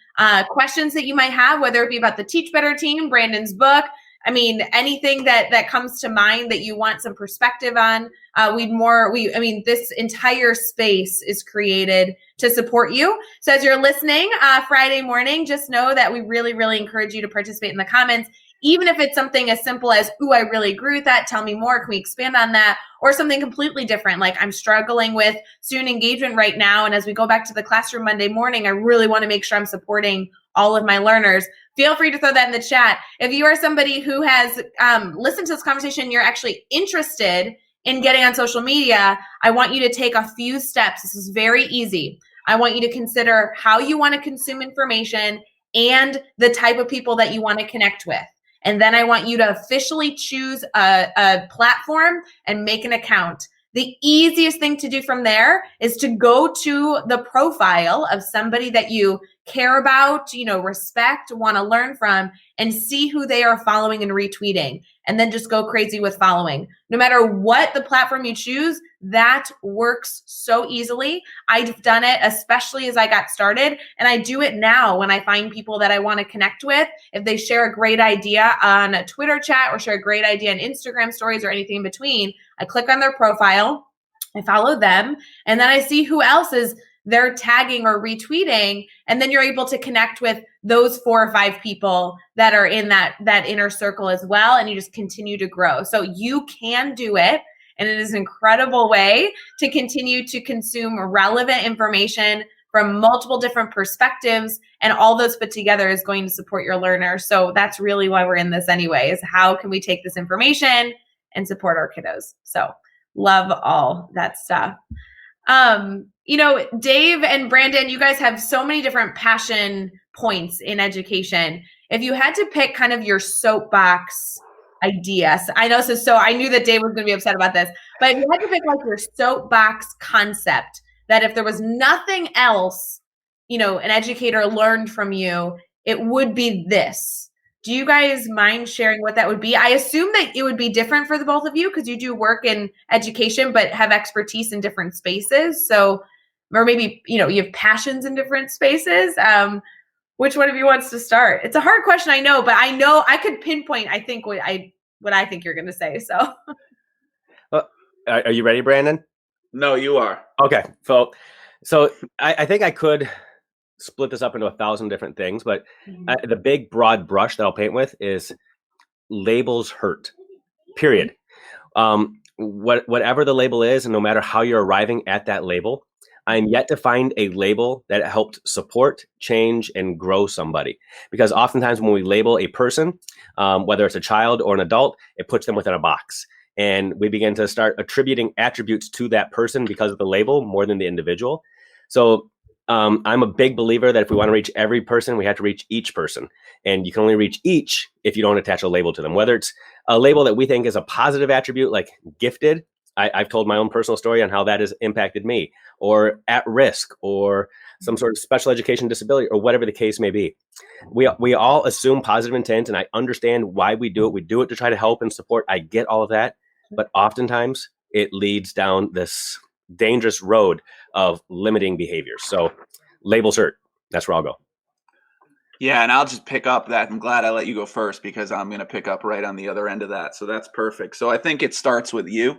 questions that you might have, whether it be about the Teach Better team, Brandon's book, I mean, anything that comes to mind that you want some perspective on, this entire space is created to support you. So as you're listening Friday morning, just know that we really, really encourage you to participate in the comments, even if it's something as simple as, ooh, I really agree with that. Tell me more. Can we expand on that? Or something completely different. Like, I'm struggling with student engagement right now, and as we go back to the classroom Monday morning, I really want to make sure I'm supporting all of my learners. Feel free to throw that in the chat. If you are somebody who has listened to this conversation, you're actually interested in getting on social media, I want you to take a few steps. This is very easy. I want you to consider how you want to consume information and the type of people that you want to connect with. And then I want you to officially choose a platform and make an account. The easiest thing to do from there is to go to the profile of somebody that you care about, respect, want to learn from, and see who they are following and retweeting. And then just go crazy with following. No matter what the platform you choose, that works so easily. I've done it, especially as I got started. And I do it now when I find people that I want to connect with. If they share a great idea on a Twitter chat or share a great idea on Instagram stories or anything in between, I click on their profile, I follow them, and then I see who else is they're tagging or retweeting, and then you're able to connect with those 4 or 5 people that are in that inner circle as well, and you just continue to grow. So you can do it, and it is an incredible way to continue to consume relevant information from multiple different perspectives, and all those put together is going to support your learners. So that's really why we're in this anyway, is how can we take this information and support our kiddos? So love all that stuff. Dave and Brandon, you guys have so many different passion points in education. If you had to pick kind of your soapbox ideas, I know, so I knew that Dave was going to be upset about this, but if you had to pick like your soapbox concept, that if there was nothing else, an educator learned from you, it would be this. Do you guys mind sharing what that would be? I assume that it would be different for the both of you because you do work in education, but have expertise in different spaces. So, or maybe, you have passions in different spaces. Which one of you wants to start? It's a hard question, I know, but I know I could pinpoint, I think, what I think you're going to say. So, are you ready, Brandon? No, you are. Okay. So I think I could split this up into 1,000 different things, but the big broad brush that I'll paint with is labels hurt, period. Whatever the label is, and no matter how you're arriving at that label, I'm yet to find a label that helped support, change, and grow somebody. Because oftentimes when we label a person, whether it's a child or an adult, it puts them within a box. And we begin to start attributing attributes to that person because of the label more than the individual. So I'm a big believer that if we want to reach every person, we have to reach each person. And you can only reach each if you don't attach a label to them, whether it's a label that we think is a positive attribute like gifted. I've told my own personal story on how that has impacted me, or at risk, or some sort of special education disability, or whatever the case may be. We all assume positive intent, and I understand why we do it. We do it to try to help and support. I get all of that. But oftentimes it leads down this dangerous road of limiting behaviors. So labels hurt. That's where I'll go. Yeah, and I'll just pick up that. I'm glad I let you go first because I'm going to pick up right on the other end of that. So that's perfect. So I think it starts with you.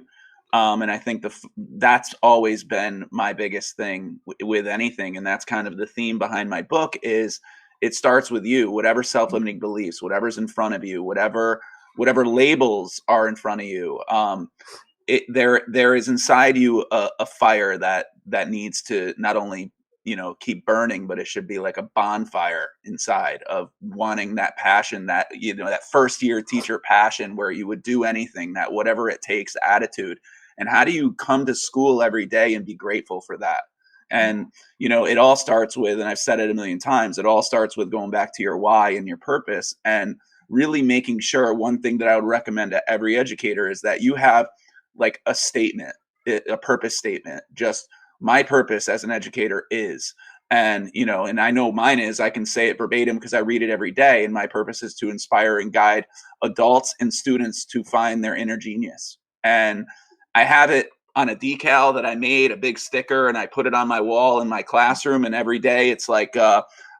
And I think that's always been my biggest thing with anything. And that's kind of the theme behind my book is it starts with you, whatever self-limiting beliefs, whatever's in front of you, whatever labels are in front of you. There is inside you a fire that needs to not only keep burning, but it should be like a bonfire inside of wanting that passion, that that first year teacher passion where you would do anything, that whatever it takes attitude. And how do you come to school every day and be grateful for that? And it all starts with, and I've said it a million times, it all starts with going back to your why and your purpose, and really making sure. One thing that I would recommend to every educator is that you have like a statement, a purpose statement. Just my purpose as an educator is, and and I know mine is, I can say it verbatim because I read it every day. And my purpose is to inspire and guide adults and students to find their inner genius. And I have it on a decal that I made, a big sticker, and I put it on my wall in my classroom. And every day it's like,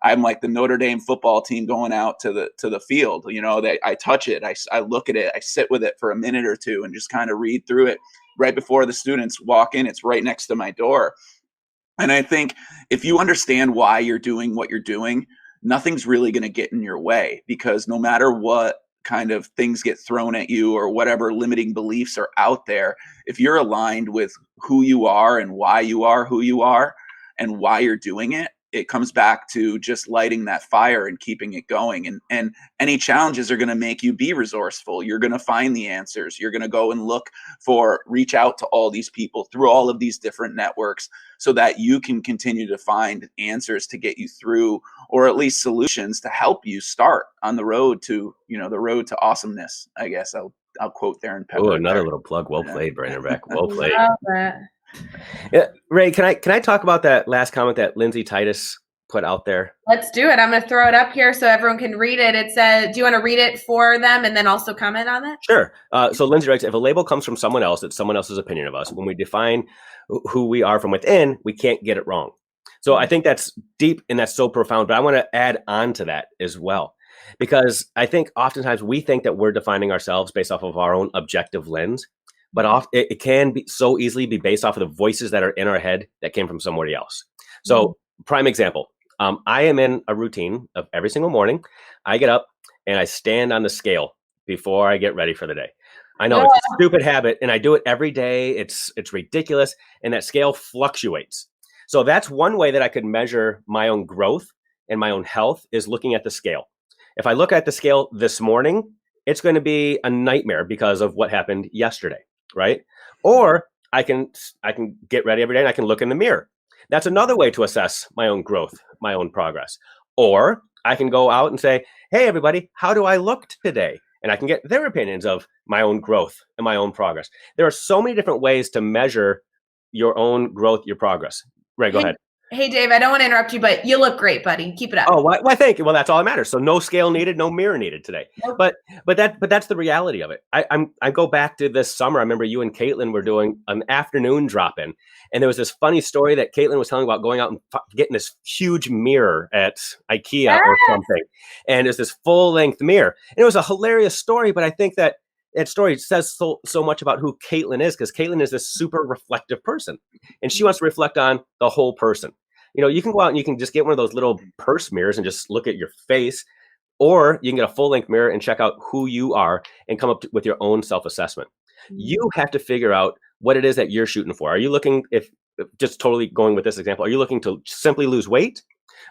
I'm like the Notre Dame football team going out to the field. I touch it, I look at it, I sit with it for a minute or two and just kind of read through it right before the students walk in. It's right next to my door. And I think if you understand why you're doing what you're doing, nothing's really going to get in your way, because no matter what kind of things get thrown at you or whatever limiting beliefs are out there, if you're aligned with who you are and why you are who you are and why you're doing it, it comes back to just lighting that fire and keeping it going. And any challenges are going to make you be resourceful. You're going to find the answers. You're going to go and reach out to all these people through all of these different networks so that you can continue to find answers to get you through, or at least solutions to help you start on the road to, the road to awesomeness. I guess I'll quote Darren Pepper. Oh, another little plug. Well played, Brandon Beck. Well played. Love that. Yeah, Ray, can I talk about that last comment that Lindsay Titus put out there? Let's do it. I'm going to throw it up here so everyone can read it. It says, do you want to read it for them and then also comment on it? Sure. So Lindsay writes, if a label comes from someone else, it's someone else's opinion of us. When we define who we are from within, we can't get it wrong. So I think that's deep and that's so profound, but I want to add on to that as well, because I think oftentimes we think that we're defining ourselves based off of our own objective lens. But it can be so easily be based off of the voices that are in our head that came from somebody else. So prime example, I am in a routine of every single morning. I get up and I stand on the scale before I get ready for the day. I know it's a stupid habit and I do it every day. It's ridiculous. And that scale fluctuates. So that's one way that I could measure my own growth and my own health, is looking at the scale. If I look at the scale this morning, it's going to be a nightmare because of what happened yesterday. Right? Or I can get ready every day and I can look in the mirror. That's another way to assess my own growth, my own progress. Or I can go out and say, hey, everybody, how do I look today? And I can get their opinions of my own growth and my own progress. There are so many different ways to measure your own growth, your progress. Rae, go ahead. Hey, Dave, I don't want to interrupt you, but you look great, buddy. Keep it up. Oh, well, thank you. Well, that's all that matters. So no scale needed, no mirror needed today. Nope. But that's the reality of it. I go back to this summer. I remember you and Caitlin were doing an afternoon drop-in, and there was this funny story that Caitlin was telling about going out and getting this huge mirror at IKEA or something, and it's this full-length mirror. And it was a hilarious story, but I think that story says so much about who Caitlin is, because Caitlin is this super reflective person, and she wants to reflect on the whole person. You can go out and you can just get one of those little purse mirrors and just look at your face, or you can get a full-length mirror and check out who you are and come up with your own self-assessment. You have to figure out what it is that you're shooting for. Are you looking, if just totally going with this example, are you looking to simply lose weight?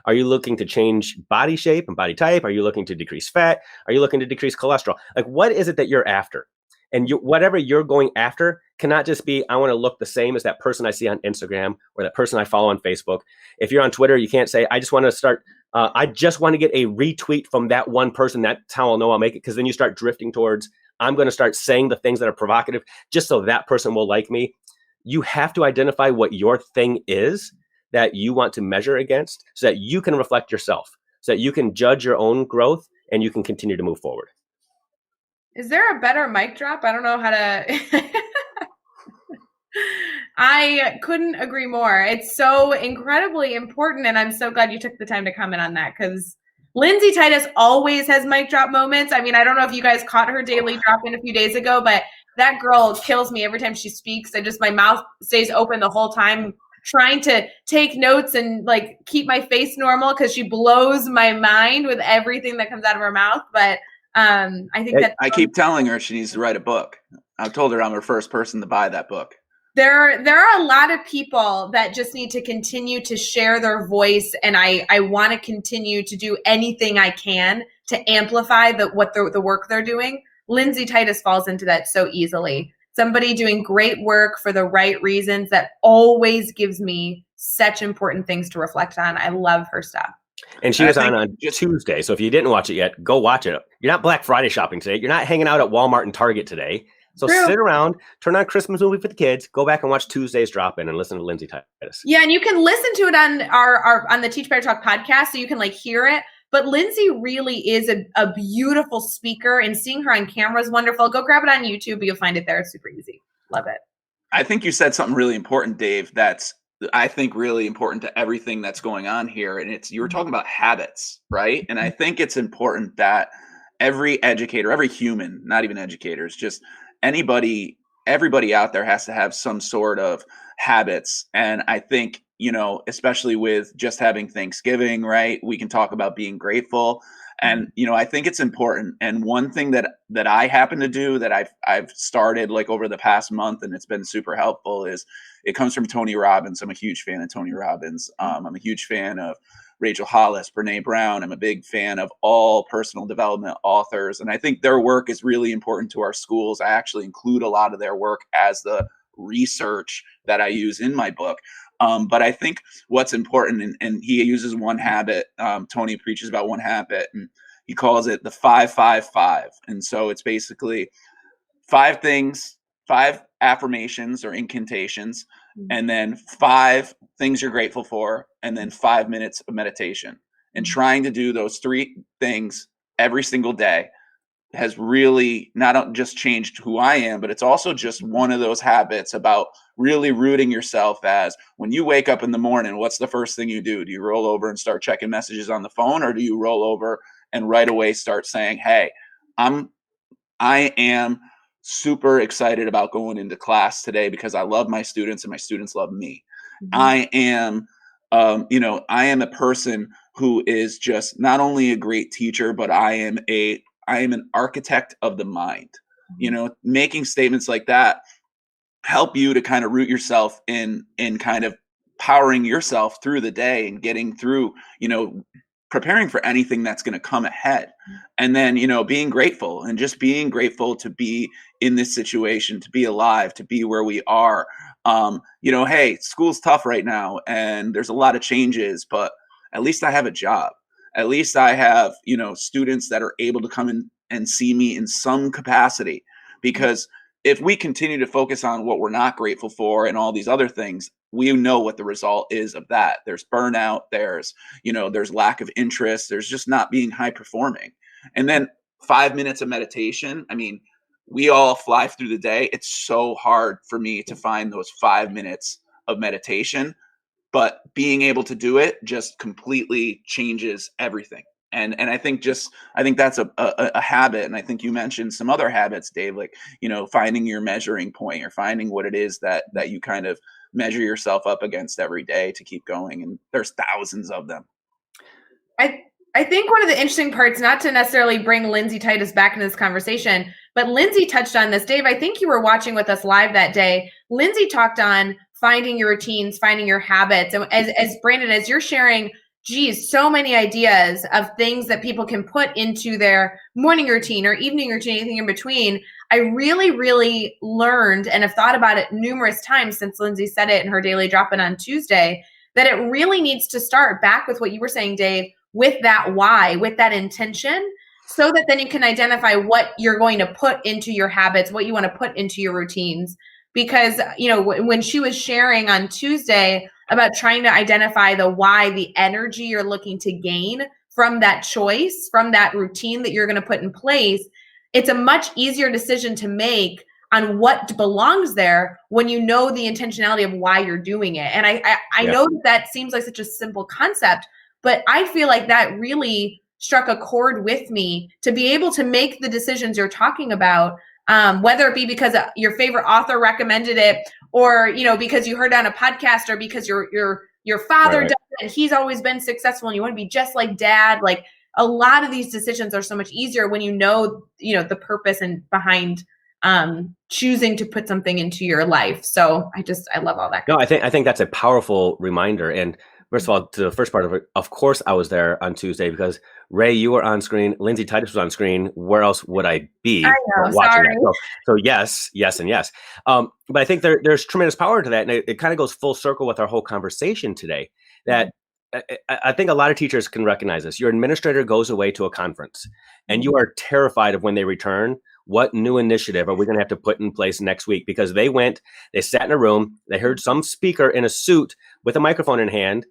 Are you looking to change body shape and body type? Are you looking to decrease fat? Are you looking to decrease cholesterol? Like, what is it that you're after? And whatever you're going after cannot just be, I want to look the same as that person I see on Instagram or that person I follow on Facebook. If you're on Twitter, you can't say, I just want to start, I just want to get a retweet from that one person. That's how I'll know I'll make it. Because then you start drifting towards, I'm going to start saying the things that are provocative just so that person will like me. You have to identify what your thing is that you want to measure against so that you can reflect yourself, so that you can judge your own growth and you can continue to move forward. Is there a better mic drop? I don't know how to. I couldn't agree more. It's so incredibly important, and I'm so glad you took the time to comment on that, because Lindsay Titus always has mic drop moments. I mean, I don't know if you guys caught her daily drop-in a few days ago, but that girl kills me every time she speaks. My mouth stays open the whole time, trying to take notes and like keep my face normal, because she blows my mind with everything that comes out of her mouth. But I think that I keep telling her she needs to write a book. I've told her I'm her first person to buy that book. There are a lot of people that just need to continue to share their voice, and I want to continue to do anything I can to amplify the work they're doing. Lindsay Titus falls into that so easily. Somebody doing great work for the right reasons that always gives me such important things to reflect on. I love her stuff. And she was on Tuesday. So if you didn't watch it yet, go watch it. You're not Black Friday shopping today. You're not hanging out at Walmart and Target today. So sit around, turn on Christmas movie for the kids, go back and watch Tuesday's drop-in and listen to Lindsay Titus. Yeah, and you can listen to it on our on the Teach Better Talk podcast, so you can like hear it. But Lindsay really is a beautiful speaker, and seeing her on camera is wonderful. Go grab it on YouTube. You'll find it there. It's super easy. Love it. I think you said something really important, Dave, that's I think really important to everything that's going on here. And you were talking about habits, right? And I think it's important that every educator, every human, not even educators, just everybody out there has to have some sort of habits. And I think, especially with just having Thanksgiving, right? We can talk about being grateful. And, I think it's important. And one thing that I happen to do that I've started like over the past month, and it's been super helpful, is it comes from Tony Robbins. I'm a huge fan of Tony Robbins. I'm a huge fan of Rachel Hollis, Brene Brown. I'm a big fan of all personal development authors. And I think their work is really important to our schools. I actually include a lot of their work as the research that I use in my book. But I think what's important, and he uses one habit, Tony preaches about one habit, and he calls it the 5-5-5. And so it's basically 5 things, 5 affirmations or incantations, and then 5 things you're grateful for, and then 5 minutes of meditation. And trying to do those 3 things every single day has really not just changed who I am, but it's also just one of those habits about really rooting yourself as when you wake up in the morning, what's the first thing you do? Do you roll over and start checking messages on the phone, or do you roll over and right away start saying, hey, I am super excited about going into class today because I love my students and my students love me. I am, I am a person who is just not only a great teacher, but I am an architect of the mind. Making statements like that help you to kind of root yourself in kind of powering yourself through the day and getting through, preparing for anything that's going to come ahead. And then, being grateful to be in this situation, to be alive, to be where we are. Hey, school's tough right now and there's a lot of changes, but at least I have a job. At least I have, students that are able to come in and see me in some capacity. Because if we continue to focus on what we're not grateful for and all these other things, we know what the result is of that. There's burnout, there's lack of interest, there's just not being high performing. And then 5 minutes of meditation. I mean, we all fly through the day. It's so hard for me to find those 5 minutes of meditation, but being able to do it just completely changes everything. And I think that's a habit. And I think you mentioned some other habits, Dave, like, finding your measuring point or finding what it is that you kind of measure yourself up against every day to keep going. And there's thousands of them. I think one of the interesting parts, not to necessarily bring Lindsay Titus back into this conversation, but Lindsay touched on this. Dave, I think you were watching with us live that day. Lindsay talked on finding your routines, finding your habits. And as Brandon, as you're sharing, geez, so many ideas of things that people can put into their morning routine or evening routine, anything in between. I really, really learned and have thought about it numerous times since Lindsay said it in her daily drop-in on Tuesday, that it really needs to start back with what you were saying, Dave, with that why, with that intention, so that then you can identify what you're going to put into your habits, what you want to put into your routines. Because, when she was sharing on Tuesday about trying to identify the why, the energy you're looking to gain from that choice, from that routine that you're going to put in place, it's a much easier decision to make on what belongs there when you know the intentionality of why you're doing it. And I know that seems like such a simple concept, but I feel like that really struck a chord with me to be able to make the decisions you're talking about, whether it be because your favorite author recommended it, or because you heard on a podcast, or because your father does it and he's always been successful and you want to be just like dad. Like, a lot of these decisions are so much easier when the purpose and behind choosing to put something into your life. So I love all that. No, I think that's a powerful reminder. And first of all, to the first part of it, of course I was there on Tuesday because Rae, you were on screen. Lindsay Titus was on screen. Where else would I be watching that? So yes, and yes. But I think there's tremendous power to that. And it kind of goes full circle with our whole conversation today, that I think a lot of teachers can recognize this. Your administrator goes away to a conference and you are terrified of when they return. What new initiative are we going to have to put in place next week? Because they sat in a room, they heard some speaker in a suit with a microphone in hand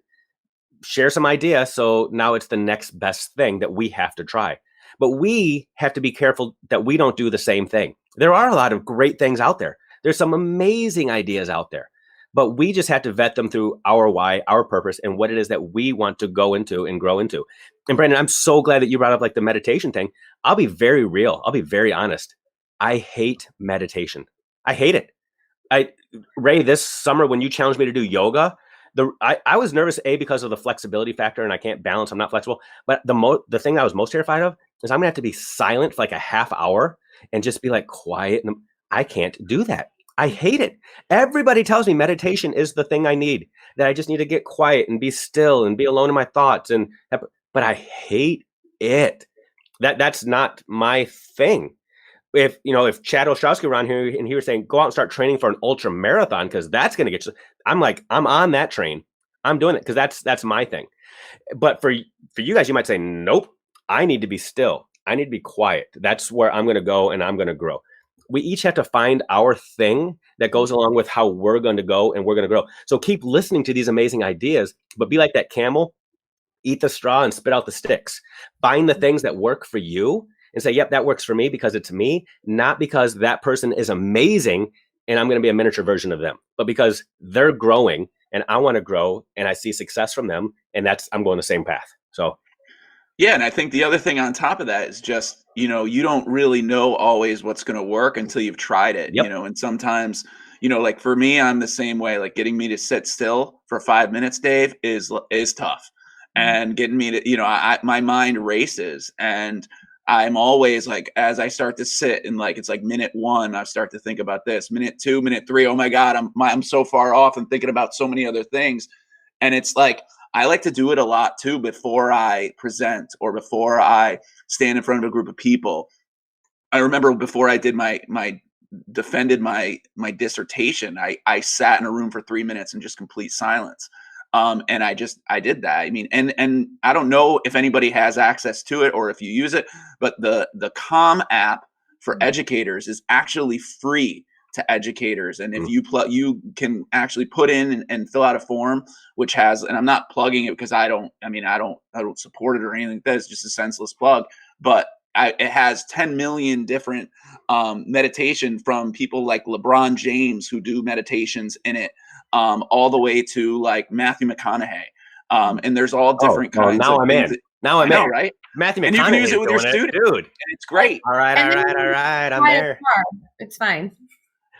share some idea. So now it's the next best thing that we have to try. But we have to be careful that we don't do the same thing. There are a lot of great things out there. There's some amazing ideas out there, but we just have to vet them through our why, our purpose, and what it is that we want to go into and grow into. And Brandon, I'm so glad that you brought up like the meditation thing. I'll be very real. I'll be very honest. I hate meditation. I hate it. Rae, this summer when you challenged me to do yoga, I was nervous, because of the flexibility factor and I can't balance. I'm not flexible. But the thing I was most terrified of is I'm gonna have to be silent for like a half hour and just be like quiet. And I can't do that. I hate it. Everybody tells me meditation is the thing I need, that I just need to get quiet and be still and be alone in my thoughts. But I hate it. That's not my thing. If Chad Ostrowski were on here and he was saying, go out and start training for an ultra marathon, because that's going to get you, I'm like, I'm on that train. I'm doing it because that's my thing. But for you guys, you might say, nope, I need to be still. I need to be quiet. That's where I'm going to go and I'm going to grow. We each have to find our thing that goes along with how we're going to go and we're going to grow. So keep listening to these amazing ideas, but be like that camel, eat the straw and spit out the sticks. Find the things that work for you and say, yep, that works for me because it's me, not because that person is amazing and I'm going to be a miniature version of them, but because they're growing and I want to grow and I see success from them, and I'm going the same path. So yeah, and I think the other thing on top of that is just, you don't really know always what's going to work until you've tried it. Yep. And sometimes, like for me, I'm the same way. Like getting me to sit still for 5 minutes, Dave, is tough. And getting me to, my mind races, and I'm always like, as I start to sit and like, it's like minute 1, I start to think about this, minute 2, minute 3. Oh my God, I'm so far off and thinking about so many other things. And it's like, I like to do it a lot too, before I present or before I stand in front of a group of people. I remember before I did my defended my dissertation, I sat in a room for 3 minutes in just complete silence. And I did that. I mean, and I don't know if anybody has access to it or if you use it, but the Calm app for educators is actually free to educators. And if you can actually put in and fill out a form, which has, and I'm not plugging it because I don't support it or anything like that. It's just a senseless plug, but it has 10 million different meditation from people like LeBron James who do meditations in it, all the way to like Matthew McConaughey. And there's all different kinds now of I'm things. in. Now I'm in. Right? Matthew McConaughey. And you can use it with your students. Dude. And it's great. All right. I'm there. It's fine.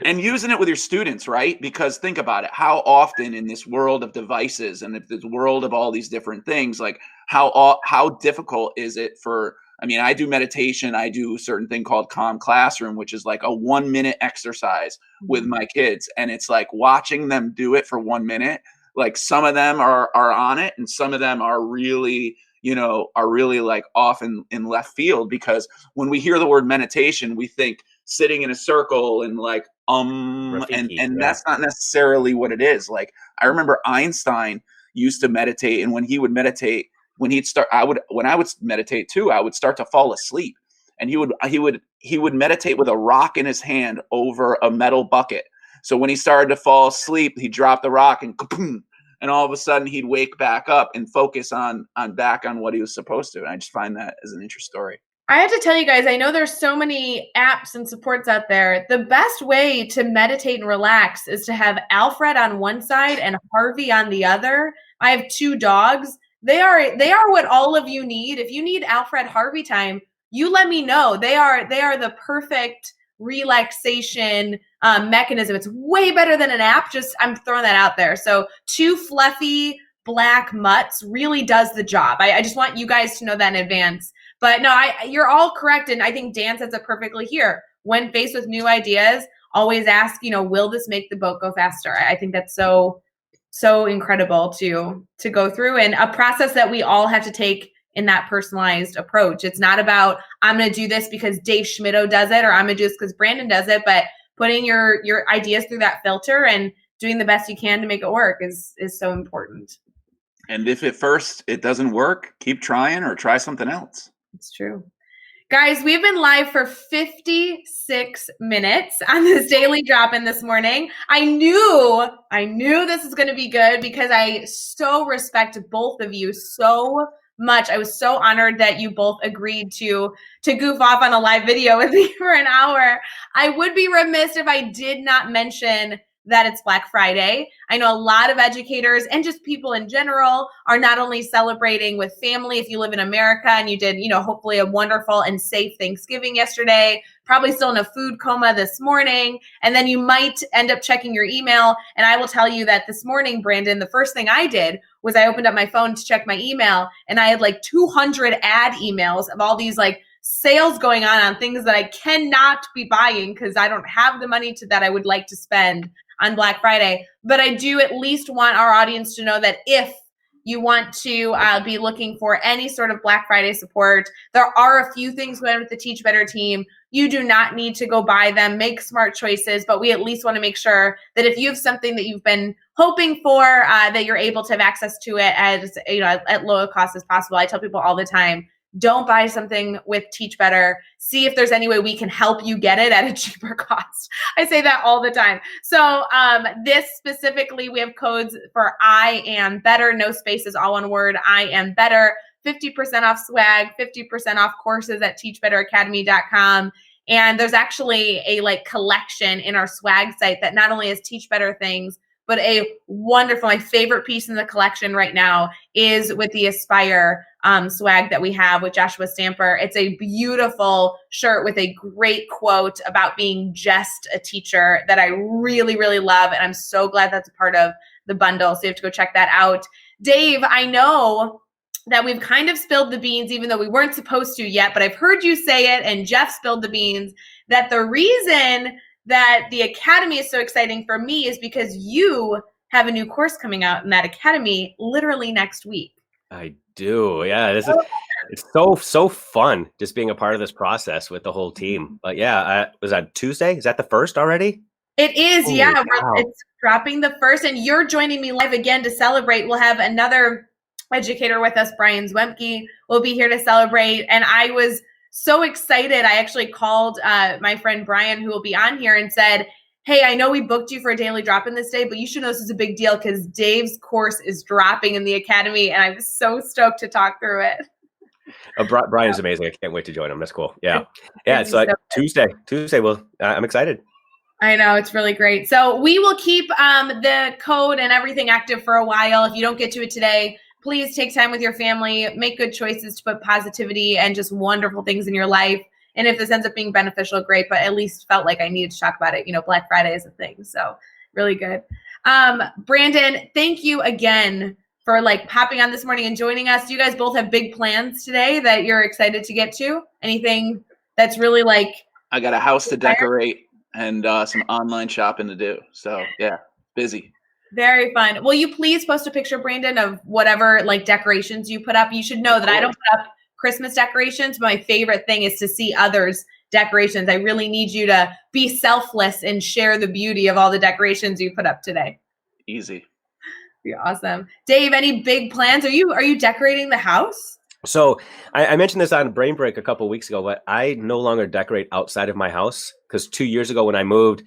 And using it with your students, right? Because think about it. How often in this world of devices and this world of all these different things, like how difficult is it for, I mean, I do meditation. I do a certain thing called Calm Classroom, which is like a 1 minute exercise with my kids. And it's like watching them do it for 1 minute. Like some of them are on it and some of them are really, like off in left field, because when we hear the word meditation, we think sitting in a circle and like, and that's not necessarily what it is. Like, I remember Einstein used to meditate, and when he would meditate, when I would meditate too, I would start to fall asleep, and he would meditate with a rock in his hand over a metal bucket. So when he started to fall asleep, he dropped the rock and kaboom, and all of a sudden he'd wake back up and focus on what he was supposed to. And I just find that as an interesting story. I have to tell you guys, I know there's so many apps and supports out there. The best way to meditate and relax is to have Alfred on one side and Harvey on the other. I have 2 dogs. They are what all of you need. If you need Alfred Harvey time, you let me know. They are the perfect relaxation mechanism. It's way better than an app. Just, I'm throwing that out there. So 2 fluffy black mutts really does the job. I just want you guys to know that in advance. But no, you're all correct. And I think Dan says it perfectly here. When faced with new ideas, always ask, will this make the boat go faster? I think that's so incredible to go through, and a process that we all have to take in that personalized approach. It's not about, I'm going to do this because Dave Schmittou does it, or I'm going to do this because Brandon does it, but putting your ideas through that filter and doing the best you can to make it work is so important. And if at first it doesn't work, keep trying or try something else. It's true. Guys, we've been live for 56 minutes on this daily drop-in this morning. I knew this was going to be good because I so respect both of you so much. I was so honored that you both agreed to goof off on a live video with me for an hour. I would be remiss if I did not mention that it's Black Friday. I know a lot of educators and just people in general are not only celebrating with family. If you live in America and you did, hopefully a wonderful and safe Thanksgiving yesterday, probably still in a food coma this morning, and then you might end up checking your email. And I will tell you that this morning, Brandon, the first thing I did was I opened up my phone to check my email, and I had like 200 ad emails of all these like sales going on things that I cannot be buying because I don't have the money that I would like to spend on Black Friday. But I do at least want our audience to know that if you want to be looking for any sort of Black Friday support, there are a few things going on with the Teach Better team. You do not need to go buy them, make smart choices, but we at least want to make sure that if you have something that you've been hoping for, that you're able to have access to it at low cost as possible. I tell people all the time, don't buy something with Teach Better. See if there's any way we can help you get it at a cheaper cost. I say that all the time. So this specifically, we have codes for I am better, no spaces, all one word, I am better, 50% off swag, 50% off courses at teachbetteracademy.com. And there's actually a collection in our swag site that not only has Teach Better things, but a wonderful, my favorite piece in the collection right now is with the Aspire swag that we have with Joshua Stamper. It's a beautiful shirt with a great quote about being just a teacher that I really, really love. And I'm so glad that's a part of the bundle. So you have to go check that out. Dave, I know that we've kind of spilled the beans, even though we weren't supposed to yet, but I've heard you say it, and Jeff spilled the beans, that the reason that the Academy is so exciting for me is because you have a new course coming out in that Academy literally next week. I do. Yeah, It's so fun just being a part of this process with the whole team. But yeah, was that Tuesday? Is that the first already? It is, Holy yeah. cow. It's dropping the first, and you're joining me live again to celebrate. We'll have another educator with us, Brian Zwemke, will be here to celebrate. And I was so excited. I actually called my friend Brian, who will be on here, and said, hey, I know we booked you for a daily drop-in this day, but you should know this is a big deal because Dave's course is dropping in the academy, and I'm so stoked to talk through it. Brian's amazing. I can't wait to join him. That's cool. Yeah. Yeah. So Tuesday. Well, I'm excited. I know, it's really great. So we will keep the code and everything active for a while. If you don't get to it today, please take time with your family, make good choices to put positivity and just wonderful things in your life. And if this ends up being beneficial, great, but at least felt like I needed to talk about it. You know, Black Friday is a thing. So really good. Brandon, thank you again for like popping on this morning and joining us. Do you guys both have big plans today that you're excited to get to? Anything that's really like... I got a house to decorate and some online shopping to do. So yeah, busy. Very fun. Will you please post a picture, Brandon, of whatever like decorations you put up? You should know that I don't put up Christmas decorations. My favorite thing is to see others' decorations. I really need you to be selfless and share the beauty of all the decorations you put up today. Easy. Be awesome. Dave, any big plans? Are you decorating the house? So I mentioned this on Brain Break a couple of weeks ago, but I no longer decorate outside of my house because 2 years ago when I moved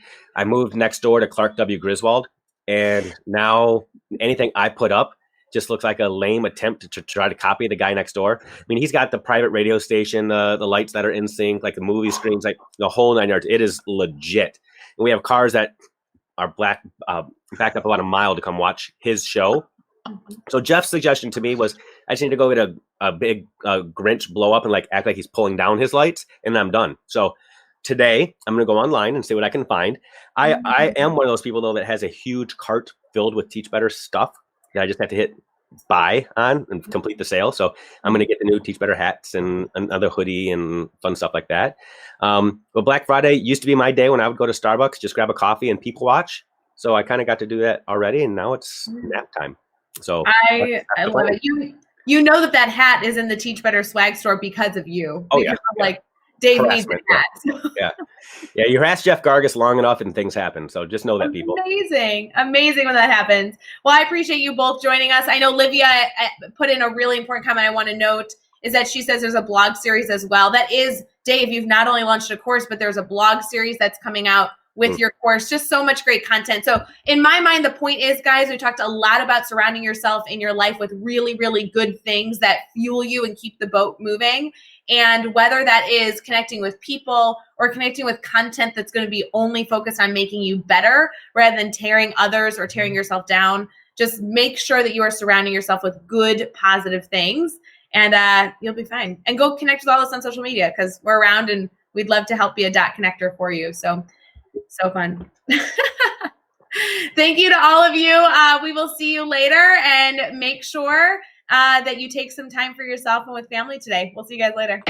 next door to Clark W. Griswold. And now anything I put up just looks like a lame attempt to try to copy the guy next door. I mean, he's got the private radio station, the lights that are in sync, like the movie screens, like the whole 9 yards. It is legit. And we have cars that are backed up about a mile to come watch his show. So Jeff's suggestion to me was I just need to go get a big Grinch blow up and like act like he's pulling down his lights, and I'm done. So today I'm going to go online and see what I can find. I am one of those people though that has a huge cart filled with Teach Better stuff that I just have to hit buy on and complete the sale. So I'm going to get the new Teach Better hats and another hoodie and fun stuff like that. But Black Friday used to be my day when I would go to Starbucks, just grab a coffee and people watch. So I kind of got to do that already, and now it's nap time. So I love it. You know that hat is in the Teach Better swag store because of you. Oh, because like Dave needs a hat. Yeah. You harass Jeff Gargas long enough and things happen. So just know that, people. Amazing when that happens. Well, I appreciate you both joining us. I know Livia put in a really important comment I want to note is that she says there's a blog series as well. That is, Dave, you've not only launched a course, but there's a blog series that's coming out with your course. Just so much great content. So in my mind, the point is, guys, we talked a lot about surrounding yourself in your life with really, really good things that fuel you and keep the boat moving. And whether that is connecting with people or connecting with content that's going to be only focused on making you better rather than tearing others or tearing yourself down, just make sure that you are surrounding yourself with good, positive things, and you'll be fine. And go connect with all of us on social media because we're around and we'd love to help be a dot connector for you. So fun. Thank you to all of you. We will see you later, and make sure that you take some time for yourself and with family today. We'll see you guys later.